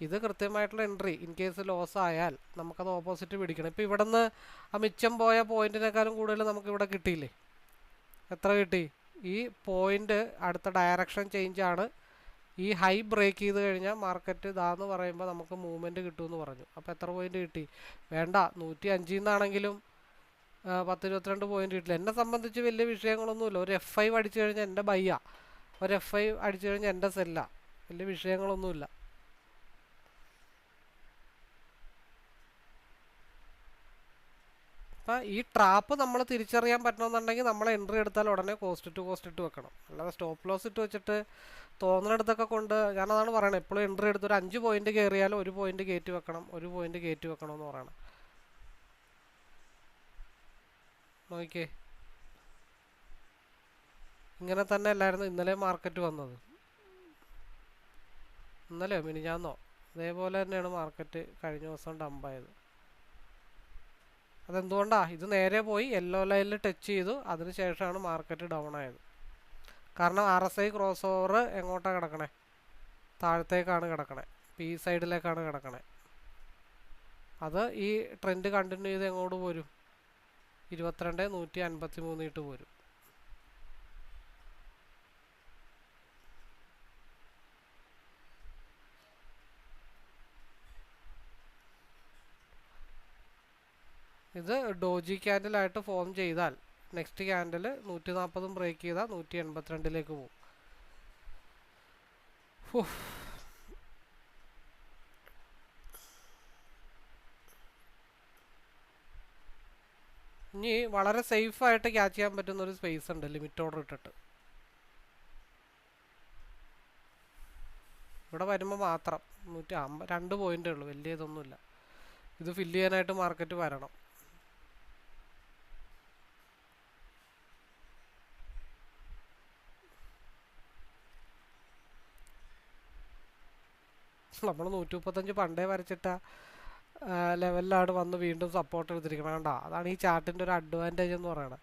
ഇത് കൃത്യമായിട്ടുള്ള എൻട്രി ഇൻ കേസ് ലോസ് ആയാൽ നമുക്കത് ഓപ്പോസിറ്റ് പിടിക്കണം. ഇപ്പോൾ ഇവിടെ നിന്ന് ആ മിച്ചം പോയ പോയിന്റിനേക്കാളും കൂടുതൽ നമുക്കിവിടെ കിട്ടിയില്ലേ, എത്ര കിട്ടി, ഈ പോയിന്റ് അടുത്ത ഡയറക്ഷൻ ചേഞ്ച് ആണ്. ഈ ഹൈ ബ്രേക്ക് ചെയ്ത് കഴിഞ്ഞാൽ മാർക്കറ്റ് ഇതാന്ന് പറയുമ്പോൾ നമുക്ക് മൂവ്മെൻറ്റ് കിട്ടുമെന്ന് പറഞ്ഞു. അപ്പോൾ എത്ര പോയിന്റ് കിട്ടി, വേണ്ട 105 നിന്നാണെങ്കിലും 10-22 പോയിന്റ് കിട്ടില്ല. എന്നെ സംബന്ധിച്ച് വലിയ വിഷയങ്ങളൊന്നുമില്ല. ഒരു F5 അടിച്ചു കഴിഞ്ഞാൽ എൻ്റെ ബയ്യ, ഒരു F5 അടിച്ചു കഴിഞ്ഞാൽ എൻ്റെ സെല്ല, വലിയ വിഷയങ്ങളൊന്നുമില്ല. അപ്പം ഈ ട്രാപ്പ് നമ്മൾ തിരിച്ചറിയാൻ പറ്റണമെന്നുണ്ടെങ്കിൽ നമ്മൾ എൻട്രി എടുത്താൽ ഉടനെ കോസ്റ്റ് ടു കോസ്റ്റ് ഇട്ട് വെക്കണം. അല്ലാതെ സ്റ്റോപ്പ് ലോസ് ഇട്ട് വെച്ചിട്ട് തോന്നുന്നിടത്തൊക്കെ കൊണ്ട് ഞാനതാണ് പറയണത്. എപ്പോഴും എൻട്രി എടുത്ത് ഒരു 5 പോയിന്റ് കയറിയാലും 1 പോയിന്റ് കയറ്റി വെക്കണം, 1 പോയിന്റ് കയറ്റി വെക്കണം എന്ന് പറയണം. നോക്കിയേ, ഇങ്ങനെ തന്നെ അല്ലായിരുന്നു ഇന്നലെ മാർക്കറ്റ് വന്നത്. ഇന്നലെയോ മിനിഞ്ഞാന്നോ അതേപോലെ തന്നെയാണ് മാർക്കറ്റ് കഴിഞ്ഞ ദിവസം ഡംപായത്. അതെന്തുകൊണ്ടാ? ഇത് നേരെ പോയി യെല്ലോ ലൈനിൽ ടച്ച് ചെയ്തു, അതിനുശേഷമാണ് മാർക്കറ്റ് ഡൗൺ ആയത്. കാരണം RSI ക്രോസ് ഓവർ എങ്ങോട്ടാണ് കിടക്കണേ? താഴത്തേക്കാണ് കിടക്കണേ, പി സൈഡിലേക്കാണ് കിടക്കണേ. അത് ഈ ട്രെൻഡ് കണ്ടിന്യൂ ചെയ്ത് എങ്ങോട്ട് പോരും? 22,153 ഇട്ട് പോരും. ഇത് ഡോജി ക്യാൻഡിലായിട്ട് ഫോം ചെയ്താൽ നെക്സ്റ്റ് ക്യാൻഡിൽ 140 ബ്രേക്ക് ചെയ്താൽ 182 പോകും. ഇനി വളരെ സേഫായിട്ട് ക്യാച്ച് ചെയ്യാൻ പറ്റുന്ന ഒരു സ്പേസ് ഉണ്ട്, ലിമിറ്റ് ഓർഡർ ഇട്ടിട്ട്. ഇവിടെ വരുമ്പോൾ മാത്രം 152 പോയിന്റേ ഉള്ളൂ, വലിയ ഇതൊന്നുമില്ല. ഇത് ഫില്ല് ചെയ്യാനായിട്ട് മാർക്കറ്റ് വരണം. നമ്മൾ 135 പണ്ടേ വരച്ചിട്ട ലെവലിലാണ് വന്ന് വീണ്ടും സപ്പോർട്ട് എടുത്തിരിക്കണം. കണ്ടോ? അതാണ് ഈ ചാർട്ടിൻ്റെ ഒരു അഡ്വാൻറ്റേജ് എന്ന് പറയുന്നത്.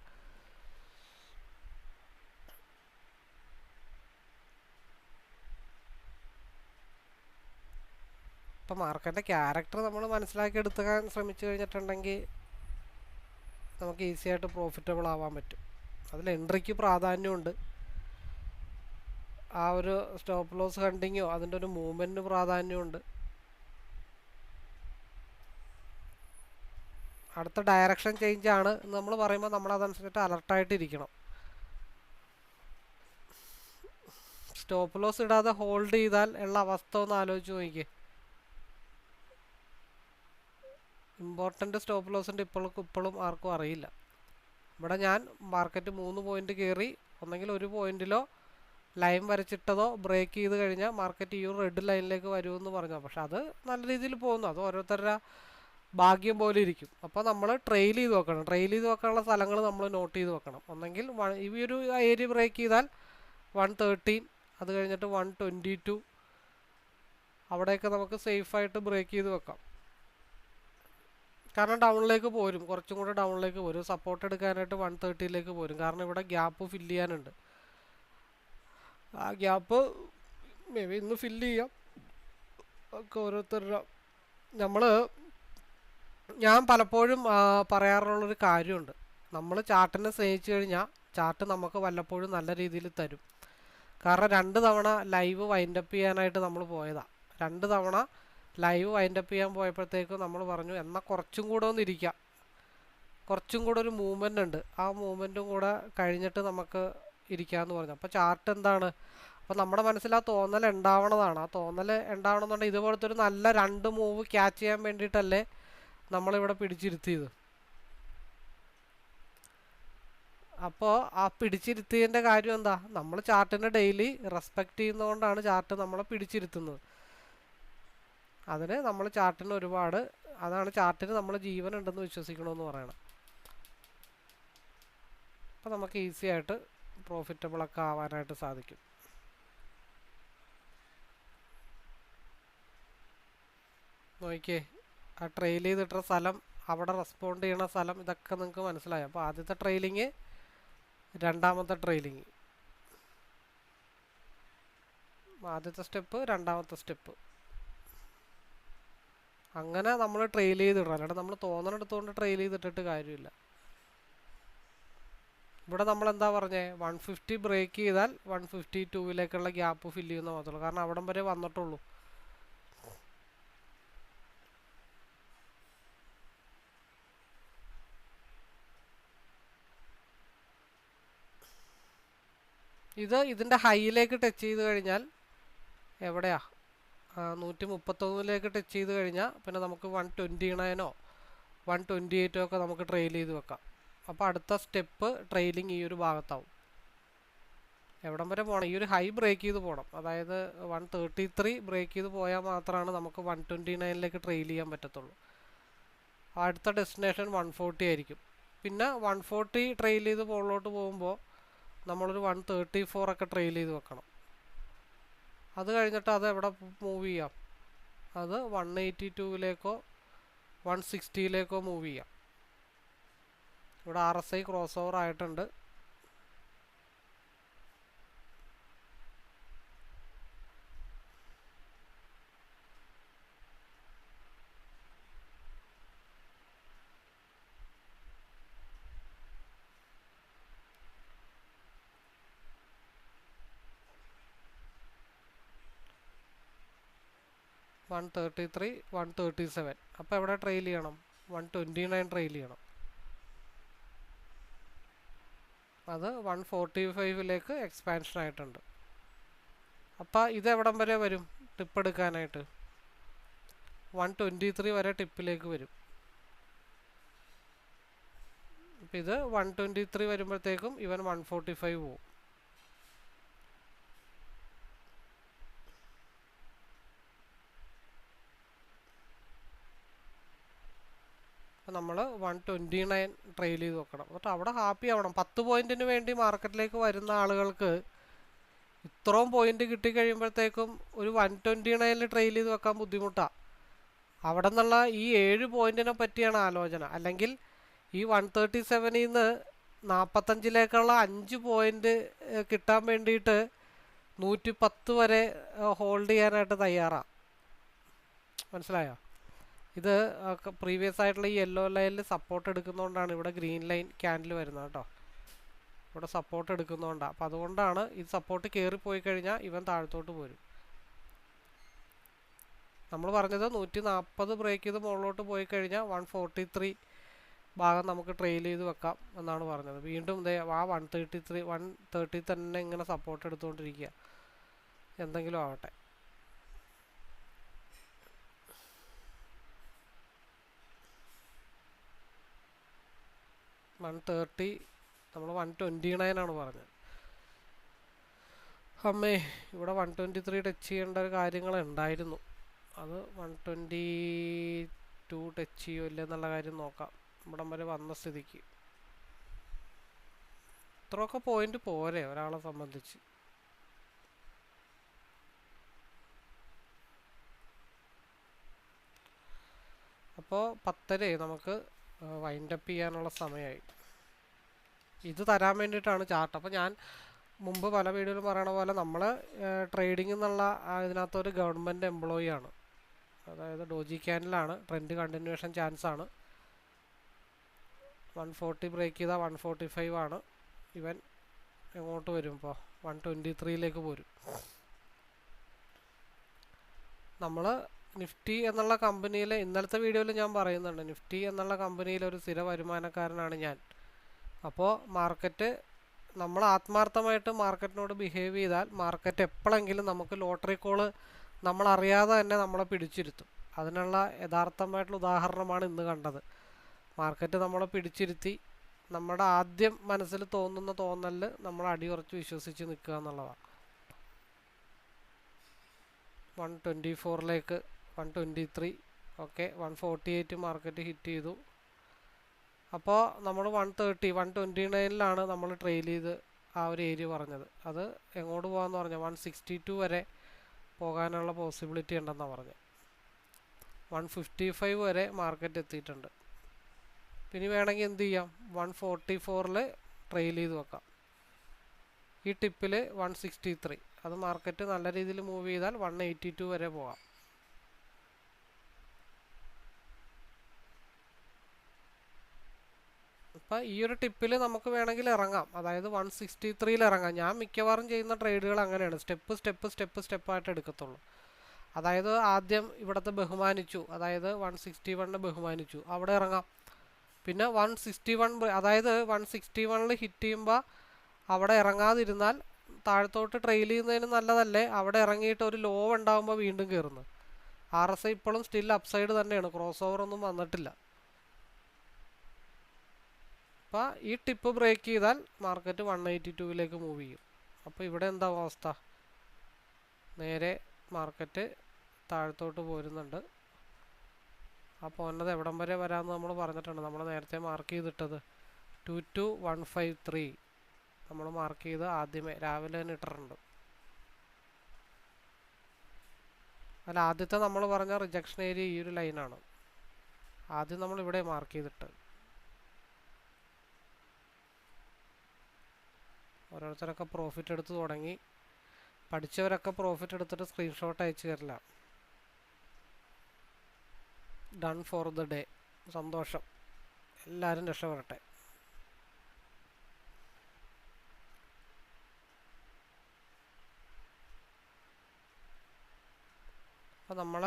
ഇപ്പം മാർക്കറ്റിൻ്റെ ക്യാരക്ടർ നമ്മൾ മനസ്സിലാക്കി എടുക്കാൻ ശ്രമിച്ചു കഴിഞ്ഞിട്ടുണ്ടെങ്കിൽ നമുക്ക് ഈസി ആയിട്ട് പ്രോഫിറ്റബിൾ ആവാൻ പറ്റും. അതിൽ എൻട്രിക്ക് പ്രാധാന്യമുണ്ട്, ആ ഒരു സ്റ്റോപ്പ് ലോസ് ഹണ്ടിങ്ങോ അതിൻ്റെ ഒരു മൂവ്മെൻറ്റിന് പ്രാധാന്യമുണ്ട്. അടുത്ത ഡയറക്ഷൻ ചേഞ്ച് ആണ് എന്ന് നമ്മൾ പറയുമ്പോൾ നമ്മൾ അതനുസരിച്ചിട്ട് അലർട്ടായിട്ടിരിക്കണം. സ്റ്റോപ്പ് ലോസ് ഇടാതെ ഹോൾഡ് ചെയ്താൽ ഉള്ള അവസ്ഥ ഒന്ന് ആലോചിച്ച് നോക്കിക്കേ. ഇമ്പോർട്ടൻ്റ് സ്റ്റോപ്പ് ലോസിൻ്റെ ഇപ്പോഴും ആർക്കും അറിയില്ല. ഇവിടെ ഞാൻ മാർക്കറ്റ് 3 പോയിന്റ് കയറി ഒന്നെങ്കിൽ 1 പോയിന്റിലോ ലൈൻ വരച്ചിട്ടതോ ബ്രേക്ക് ചെയ്ത് കഴിഞ്ഞാൽ മാർക്കറ്റ് ഈ ഒരു റെഡ് ലൈനിലേക്ക് വരുമെന്ന് പറഞ്ഞു. പക്ഷെ അത് നല്ല രീതിയിൽ പോകുന്നു, അത് ഓരോരുത്തരുടെ ഭാഗ്യം പോലെ ഇരിക്കും. അപ്പോൾ നമ്മൾ ട്രെയിൽ ചെയ്ത് വെക്കണം. ട്രെയിൽ ചെയ്ത് വെക്കാനുള്ള സ്ഥലങ്ങൾ നമ്മൾ നോട്ട് ചെയ്ത് വെക്കണം. ഒന്നെങ്കിൽ ഈ ഒരു ഏരിയ ബ്രേക്ക് ചെയ്താൽ 113, അത് കഴിഞ്ഞിട്ട് 122, അവിടെയൊക്കെ നമുക്ക് സേഫായിട്ട് ബ്രേക്ക് ചെയ്ത് വെക്കാം. കാരണം ഡൗണിലേക്ക് പോരും, കുറച്ചും കൂടെ ഡൗണിലേക്ക് പോരും. സപ്പോർട്ട് എടുക്കാനായിട്ട് 130ലേക്ക് പോരും. കാരണം ഇവിടെ ഗ്യാപ്പ് ഫില്ല് ചെയ്യാനുണ്ട്. ആ ഗ്യാപ്പ് മേ ബി ഇന്ന് ഫില്ല് ചെയ്യാം ഒക്കെ ഓരോരുത്തരുടെ. ഞാൻ പലപ്പോഴും പറയാറുള്ളൊരു കാര്യമുണ്ട്, നമ്മൾ ചാർട്ടിനെ സ്നേഹിച്ചു കഴിഞ്ഞാൽ ചാർട്ട് നമുക്ക് വല്ലപ്പോഴും നല്ല രീതിയിൽ തരും. കാരണം 2 തവണ ലൈവ് വൈൻഡപ്പ് ചെയ്യാനായിട്ട് നമ്മൾ പോയതാണ്. 2 തവണ ലൈവ് വൈൻഡപ്പ് ചെയ്യാൻ പോയപ്പോഴത്തേക്കും നമ്മൾ പറഞ്ഞു എന്നാൽ കുറച്ചും കൂടെ ഒന്ന് ഇരിക്കാം, കുറച്ചും കൂടെ ഒരു മൂവ്മെൻ്റ് ഉണ്ട്, ആ മൂവ്മെൻറ്റും കൂടെ കഴിഞ്ഞിട്ട് നമുക്ക് ഇരിക്കാമെന്ന് പറഞ്ഞു. അപ്പോൾ ചാർട്ട് എന്താണ്? അപ്പോൾ നമ്മുടെ മനസ്സിൽ ആ തോന്നൽ ഉണ്ടാവണതാണ്. ആ തോന്നൽ ഉണ്ടാവണമെന്നുണ്ടെങ്കിൽ ഇതുപോലത്തെ ഒരു നല്ല 2 മൂവ് ക്യാച്ച് ചെയ്യാൻ വേണ്ടിയിട്ടല്ലേ നമ്മളിവിടെ പിടിച്ചിരുത്തിയത്. അപ്പോൾ ആ പിടിച്ചിരുത്തിയതിൻ്റെ കാര്യം എന്താ? നമ്മൾ ചാർട്ടിനെ ഡെയിലി റെസ്പെക്റ്റ് ചെയ്യുന്നതുകൊണ്ടാണ് ചാർട്ട് നമ്മളെ പിടിച്ചിരുത്തുന്നത്. അതിന് നമ്മൾ ചാർട്ടിന് അതാണ് ചാർട്ടിന് നമ്മൾ ജീവനുണ്ടെന്ന് വിശ്വസിക്കണമെന്ന് പറയണം. അപ്പോൾ നമുക്ക് ഈസി ആയിട്ട് പ്രോഫിറ്റബിളൊക്കെ ആവാനായിട്ട് സാധിക്കും. നോക്കിയേ, ആ ട്രെയിൽ ചെയ്തിട്ട സ്ഥലം, അവിടെ റെസ്പോണ്ട് ചെയ്യണ സ്ഥലം, ഇതൊക്കെ നിങ്ങൾക്ക് മനസ്സിലായി. അപ്പോൾ ആദ്യത്തെ ട്രെയിലിങ്, രണ്ടാമത്തെ ട്രെയിലിങ്, ആദ്യത്തെ സ്റ്റെപ്പ്, രണ്ടാമത്തെ സ്റ്റെപ്പ്, അങ്ങനെ നമ്മൾ ട്രെയിൽ ചെയ്തിടണം. അല്ലാണ്ട് നമ്മൾ തോന്നണെടുത്തുകൊണ്ട് ട്രെയിൽ ചെയ്തിട്ടിട്ട് കാര്യമില്ല. ഇവിടെ നമ്മൾ എന്താ പറഞ്ഞേ? 150 ബ്രേക്ക് ചെയ്താൽ 152ലേക്കുള്ള ഗ്യാപ്പ് ഫില്ല് ചെയ്യുന്ന മാത്രമേ, കാരണം അവിടം വരെ വന്നിട്ടുള്ളൂ. ഇതിൻ്റെ ഹൈയിലേക്ക് ടച്ച് ചെയ്ത് കഴിഞ്ഞാൽ എവിടെയാ? 131ലേക്ക് ടച്ച് ചെയ്ത് കഴിഞ്ഞാൽ പിന്നെ നമുക്ക് 129 128 ഒക്കെ നമുക്ക് ട്രെയിൽ ചെയ്ത് വെക്കാം. അപ്പോൾ അടുത്ത സ്റ്റെപ്പ് ട്രെയിലിംഗ് ഈ ഒരു ഭാഗത്താവും. എവിടം വരെ പോകണം? ഈ ഒരു ഹൈ ബ്രേക്ക് ചെയ്ത് പോകണം. അതായത് 133 ബ്രേക്ക് ചെയ്ത് പോയാൽ മാത്രമാണ് നമുക്ക് 129ലേക്ക് ട്രെയിൽ ചെയ്യാൻ പറ്റത്തുള്ളൂ. അടുത്ത ഡെസ്റ്റിനേഷൻ 140 ആയിരിക്കും. പിന്നെ 140 ട്രെയിൽ ചെയ്ത് മുകളിലോട്ട് പോകുമ്പോൾ നമ്മളൊരു 134 ഒക്കെ ട്രെയിൽ ചെയ്ത് വെക്കണം. അത് കഴിഞ്ഞിട്ട് അത് എവിടെ മൂവ് ചെയ്യാം? അത് 182ലേക്കോ 160ലേക്കോ മൂവ് ചെയ്യാം. ഇവിടെ RSI ക്രോസ് ഓവർ ആയിട്ടുണ്ട്. വൺ 133 137. അപ്പോൾ എവിടെ ട്രെയിൽ ചെയ്യണം? 129 ട്രെയിൽ ചെയ്യണം. അത് 145ലേക്ക് എക്സ്പാൻഷൻ ആയിട്ടുണ്ട്. അപ്പോൾ ഇത് എവിടം വരെ വരും ടിപ്പ് എടുക്കാനായിട്ട്? 123 വരെ ടിപ്പിലേക്ക് വരും. അപ്പം ഇത് 123 വരുമ്പോഴത്തേക്കും ഇവൻ 145 പോവും. നമ്മൾ 129 ട്രെയിൽ ചെയ്ത് വെക്കണം. എന്നിട്ട് അവിടെ ഹാപ്പി ആവണം. 10 പോയിന്റിന് വേണ്ടി മാർക്കറ്റിലേക്ക് വരുന്ന ആളുകൾക്ക് ഇത്രയും പോയിന്റ് കിട്ടിക്കഴിയുമ്പോഴത്തേക്കും ഒരു 129 ട്രെയിൽ ചെയ്ത് വെക്കാൻ ബുദ്ധിമുട്ടാണ്. അവിടെ നിന്നുള്ള ഈ 7 പോയിന്റിനെ പറ്റിയാണ് ആലോചന. അല്ലെങ്കിൽ ഈ 137ൽ നിന്ന് 45ലേക്കുള്ള 5 പോയിന്റ് കിട്ടാൻ വേണ്ടിയിട്ട് 110 വരെ ഹോൾഡ് ചെയ്യാനായിട്ട് തയ്യാറാണ്. മനസ്സിലായോ? ഇത് പ്രീവിയസ് ആയിട്ടുള്ള ഈ യെല്ലോ ലൈനിൽ സപ്പോർട്ട് എടുക്കുന്നതുകൊണ്ടാണ് ഇവിടെ ഗ്രീൻ ലൈൻ ക്യാൻഡിൽ വരുന്നത് കേട്ടോ. ഇവിടെ സപ്പോർട്ട് എടുക്കുന്നതുകൊണ്ടാണ്. അപ്പം അതുകൊണ്ടാണ് ഇത് സപ്പോർട്ട് കയറിപ്പോയി കഴിഞ്ഞാൽ ഇവൻ താഴത്തോട്ട് പോരും. നമ്മൾ പറഞ്ഞത് 140 ബ്രേക്ക് ചെയ്ത് മുകളിലോട്ട് പോയി കഴിഞ്ഞാൽ 143 ഭാഗം നമുക്ക് ട്രെയിൽ ചെയ്ത് വെക്കാം എന്നാണ് പറഞ്ഞത്. വീണ്ടും ഇതേ ആ 130 തന്നെ ഇങ്ങനെ സപ്പോർട്ട് എടുത്തുകൊണ്ടിരിക്കുക. എന്തെങ്കിലും ആവട്ടെ. 130 നമ്മൾ 129 ആണ് പറഞ്ഞത്. അമ്മേ, ഇവിടെ 123 ടച്ച് ചെയ്യേണ്ട ഒരു കാര്യങ്ങൾ ഉണ്ടായിരുന്നു. അത് 122 ടച്ച് ചെയ്യോ ഇല്ല എന്നുള്ള കാര്യം നോക്കാം. ഇവിടം വരെ വന്ന സ്ഥിതിക്ക് ഇത്രയൊക്കെ പോയിന്റ് പോരെ ഒരാളെ സംബന്ധിച്ച്. അപ്പോൾ 10 നമുക്ക് വൈൻഡപ്പ് ചെയ്യാനുള്ള സമയമായി. ഇത് തരാൻ വേണ്ടിയിട്ടാണ് ചാർട്ട്. അപ്പോൾ ഞാൻ മുമ്പ് പല വീഡിയോയിലും പറയണ പോലെ നമ്മൾ ട്രേഡിംഗ് എന്നുള്ള ഇതിനകത്തൊരു ഗവൺമെൻറ് എംപ്ലോയി ആണ്. അതായത് ഡോജി ക്യാനിലാണ്. ട്രെൻഡ് കണ്ടിന്യൂവേഷൻ ചാൻസ് ആണ്. 140 ബ്രേക്ക് ചെയ്താൽ 145 ആണ്. ഇവൻ എങ്ങോട്ട് വരും? ഇപ്പോൾ 123ലേക്ക് പോരും. നമ്മൾ നിഫ്റ്റി എന്നുള്ള കമ്പനിയിൽ ഇന്നലത്തെ വീഡിയോയിൽ ഞാൻ പറയുന്നുണ്ട്, നിഫ്റ്റി എന്നുള്ള കമ്പനിയിൽ ഒരു സ്ഥിര വരുമാനക്കാരനാണ് ഞാൻ. അപ്പോൾ മാർക്കറ്റ് നമ്മൾ ആത്മാർത്ഥമായിട്ട് മാർക്കറ്റിനോട് ബിഹേവ് ചെയ്താൽ മാർക്കറ്റ് എപ്പോഴെങ്കിലും നമുക്ക് ലോട്ടറി കോള് നമ്മളറിയാതെ തന്നെ നമ്മളെ പിടിച്ചിരുത്തും. അതിനുള്ള യഥാർത്ഥമായിട്ടുള്ള ഉദാഹരണമാണ് ഇന്ന് കണ്ടത്. മാർക്കറ്റ് നമ്മളെ പിടിച്ചിരുത്തി നമ്മുടെ ആദ്യം മനസ്സിൽ തോന്നുന്ന തോന്നലിൽ നമ്മൾ അടിയുറച്ച് വിശ്വസിച്ച് നിൽക്കുക എന്നുള്ളതാണ്. 124ലേക്ക് 123 ഓക്കെ 148 മാർക്കറ്റ് ഹിറ്റ് ചെയ്തു. അപ്പോൾ നമ്മൾ 129ലാണ് നമ്മൾ ട്രെയിൽ ചെയ്ത് ആ ഒരു ഏരിയ പറഞ്ഞത്. അത് എങ്ങോട്ട് പോകാമെന്ന് പറഞ്ഞാൽ 162 വരെ പോകാനുള്ള പോസിബിലിറ്റി ഉണ്ടെന്നാണ് പറഞ്ഞത്. 155 വരെ മാർക്കറ്റ് എത്തിയിട്ടുണ്ട്. പിന്നെ വേണമെങ്കിൽ എന്ത് ചെയ്യാം? 144ൽ ട്രെയിൽ ചെയ്ത് വെക്കാം. ഈ ടിപ്പിൽ 163 അത് മാർക്കറ്റ് നല്ല രീതിയിൽ മൂവ് ചെയ്താൽ 182 വരെ പോകാം. അപ്പം ഈ ഒരു ടിപ്പിൽ നമുക്ക് വേണമെങ്കിൽ ഇറങ്ങാം. അതായത് 163ൽ ഇറങ്ങാം. ഞാൻ മിക്കവാറും ചെയ്യുന്ന ട്രേഡുകൾ അങ്ങനെയാണ്. സ്റ്റെപ്പായിട്ട് എടുക്കത്തുള്ളൂ. അതായത് ആദ്യം ഇവിടുത്തെ ബഹുമാനിച്ചു, അതായത് 161 ബഹുമാനിച്ചു, അവിടെ ഇറങ്ങാം. പിന്നെ 161 അതായത് 161ൽ ഹിറ്റ് ചെയ്യുമ്പോൾ അവിടെ ഇറങ്ങാതിരുന്നാൽ താഴത്തോട്ട് ട്രെയിൽ ചെയ്യുന്നതിന് നല്ലതല്ലേ? അവിടെ ഇറങ്ങിയിട്ട് ഒരു ലോ ഉണ്ടാകുമ്പോൾ വീണ്ടും കയറുന്നു. RSI ഇപ്പോഴും സ്റ്റിൽ അപ്സൈഡ് തന്നെയാണ്. ക്രോസ് ഓവർ ഒന്നും വന്നിട്ടില്ല. അപ്പോൾ ഈ ടിപ്പ് ബ്രേക്ക് ചെയ്താൽ മാർക്കറ്റ് 182 മൂവ് ചെയ്യും. അപ്പോൾ ഇവിടെ എന്താ അവസ്ഥ? നേരെ മാർക്കറ്റ് താഴത്തോട്ട് പോരുന്നുണ്ട്. ആ പോകുന്നത് എവിടം വരെ വരാമെന്ന് നമ്മൾ പറഞ്ഞിട്ടുണ്ട്. നമ്മൾ നേരത്തെ മാർക്ക് ചെയ്തിട്ടത് 22153 നമ്മൾ മാർക്ക് ചെയ്ത് ആദ്യമേ രാവിലെ തന്നെ ഇട്ടിട്ടുണ്ട്. അതിൽ ആദ്യത്തെ നമ്മൾ പറഞ്ഞ റിജക്ഷൻ ഏരിയ ഈ ഒരു ലൈനാണ്. ആദ്യം നമ്മൾ ഇവിടെ മാർക്ക് ചെയ്തിട്ട് ഓരോരുത്തരൊക്കെ പ്രോഫിറ്റ് എടുത്ത് തുടങ്ങി. പഠിച്ചവരൊക്കെ പ്രോഫിറ്റ് എടുത്തിട്ട് സ്ക്രീൻഷോട്ട് അയച്ചു തരില്ല. Done for the day. സന്തോഷം, എല്ലാവരും രക്ഷപ്പെടട്ടെ. അപ്പോൾ നമ്മൾ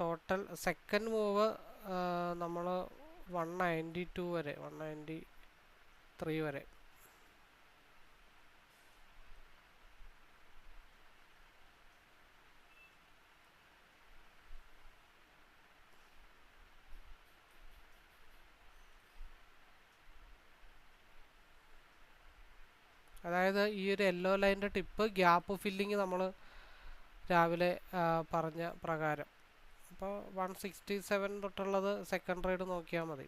ടോട്ടൽ സെക്കൻഡ് മൂവ് നമ്മൾ 192 വരെ 193 വരെ അതായത് ഈ ഒരു യെല്ലോ ലൈൻ്റെ ടിപ്പ് ഗ്യാപ്പ് ഫില്ലിങ് നമ്മൾ രാവിലെ പറഞ്ഞ പ്രകാരം. അപ്പോൾ 167 തൊട്ടുള്ളത് സെക്കൻഡ് ട്രേഡ് നോക്കിയാൽ മതി.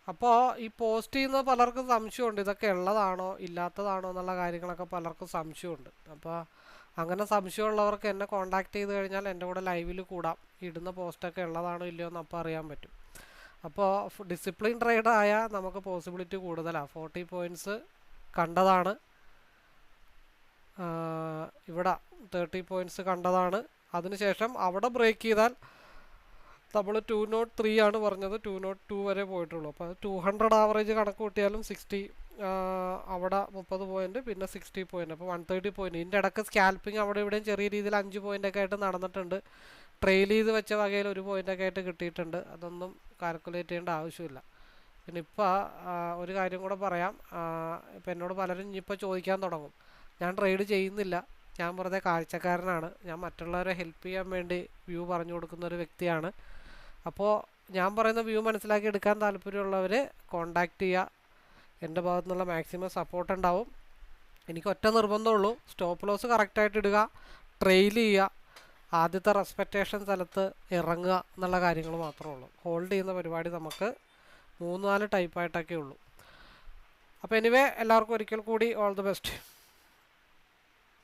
അപ്പോൾ ഈ പോസ്റ്റ് ചെയ്യുന്ന പലർക്കും സംശയമുണ്ട്, ഇതൊക്കെ ഉള്ളതാണോ ഇല്ലാത്തതാണോ എന്നുള്ള കാര്യങ്ങളൊക്കെ പലർക്കും സംശയമുണ്ട്. അപ്പോൾ അങ്ങനെ സംശയമുള്ളവർക്ക് എന്നെ കോൺടാക്ട് ചെയ്ത് കഴിഞ്ഞാൽ എൻ്റെ കൂടെ ലൈവിൽ കൂടാം. ഇടുന്ന പോസ്റ്റൊക്കെ ഉള്ളതാണോ ഇല്ലയോ എന്ന് അപ്പോൾ അറിയാൻ പറ്റും. അപ്പോൾ ഡിസിപ്ലിൻ ട്രേഡായ നമുക്ക് പോസിബിലിറ്റി കൂടുതലാണ്. 40 പോയിൻറ്റ്സ് കണ്ടതാണ്, ഇവിടെ 30 പോയിൻറ്റ്സ് കണ്ടതാണ്. അതിനുശേഷം അവിടെ ബ്രേക്ക് ചെയ്താൽ നമ്മൾ 203 ആണ് പറഞ്ഞത്, 202 വരെ പോയിട്ടുള്ളൂ. അപ്പോൾ 200 ആവറേജ് കണക്ക് കൂട്ടിയാലും 60 അവിടെ 30 പോയിൻറ്റ് പിന്നെ 60 പോയിൻറ്റ്, അപ്പോൾ 130 പോയിൻറ്റ്. ഇതിൻ്റെ ഇടയ്ക്ക് സ്കാൽപ്പിംഗ് അവിടെ ഇവിടെയും ചെറിയ രീതിയിൽ 5 പോയിൻ്റൊക്കെ ആയിട്ട് നടന്നിട്ടുണ്ട്. ട്രെയിൽ ചെയ്ത് വെച്ച വകയിൽ 1 പോയിൻ്റൊക്കെ ആയിട്ട് കിട്ടിയിട്ടുണ്ട്. അതൊന്നും കാൽക്കുലേറ്റ് ചെയ്യേണ്ട ആവശ്യമില്ല. പിന്നെ ഇപ്പോൾ ഒരു കാര്യം കൂടെ പറയാം. ഇപ്പോൾ എന്നോട് പലരും ഇനിയിപ്പോൾ ചോദിക്കാൻ തുടങ്ങും, ഞാൻ ട്രേഡ് ചെയ്യുന്നില്ല, ഞാൻ വെറുതെ കാഴ്ചക്കാരനാണ്, ഞാൻ മറ്റുള്ളവരെ ഹെൽപ്പ് ചെയ്യാൻ വേണ്ടി വ്യൂ പറഞ്ഞു കൊടുക്കുന്ന ഒരു വ്യക്തിയാണ്. അപ്പോൾ ഞാൻ പറയുന്ന വ്യൂ മനസ്സിലാക്കി എടുക്കാൻ താല്പര്യമുള്ളവർ കോണ്ടാക്ട് ചെയ്യുക. എൻ്റെ ഭാഗത്തു നിന്നുള്ള മാക്സിമം സപ്പോർട്ട് ഉണ്ടാവും. എനിക്ക് ഒറ്റ നിർബന്ധമുള്ളൂ, സ്റ്റോപ്പ് ലോസ് കറക്റ്റായിട്ട് ഇടുക, ട്രെയിൽ ചെയ്യുക, ആദ്യത്തെ റെസ്പെക്റ്റേഷൻ സ്ഥലത്ത് ഇറങ്ങുക എന്നുള്ള കാര്യങ്ങൾ മാത്രമേ ഉള്ളൂ. ഹോൾഡ് ചെയ്യുന്ന പരിപാടി നമുക്ക് 3-4 ടൈപ്പായിട്ടൊക്കെ ഉള്ളൂ. അപ്പോൾ എനിവേ എല്ലാവർക്കും ഒരിക്കൽ കൂടി ഓൾ ദി ബെസ്റ്റ്.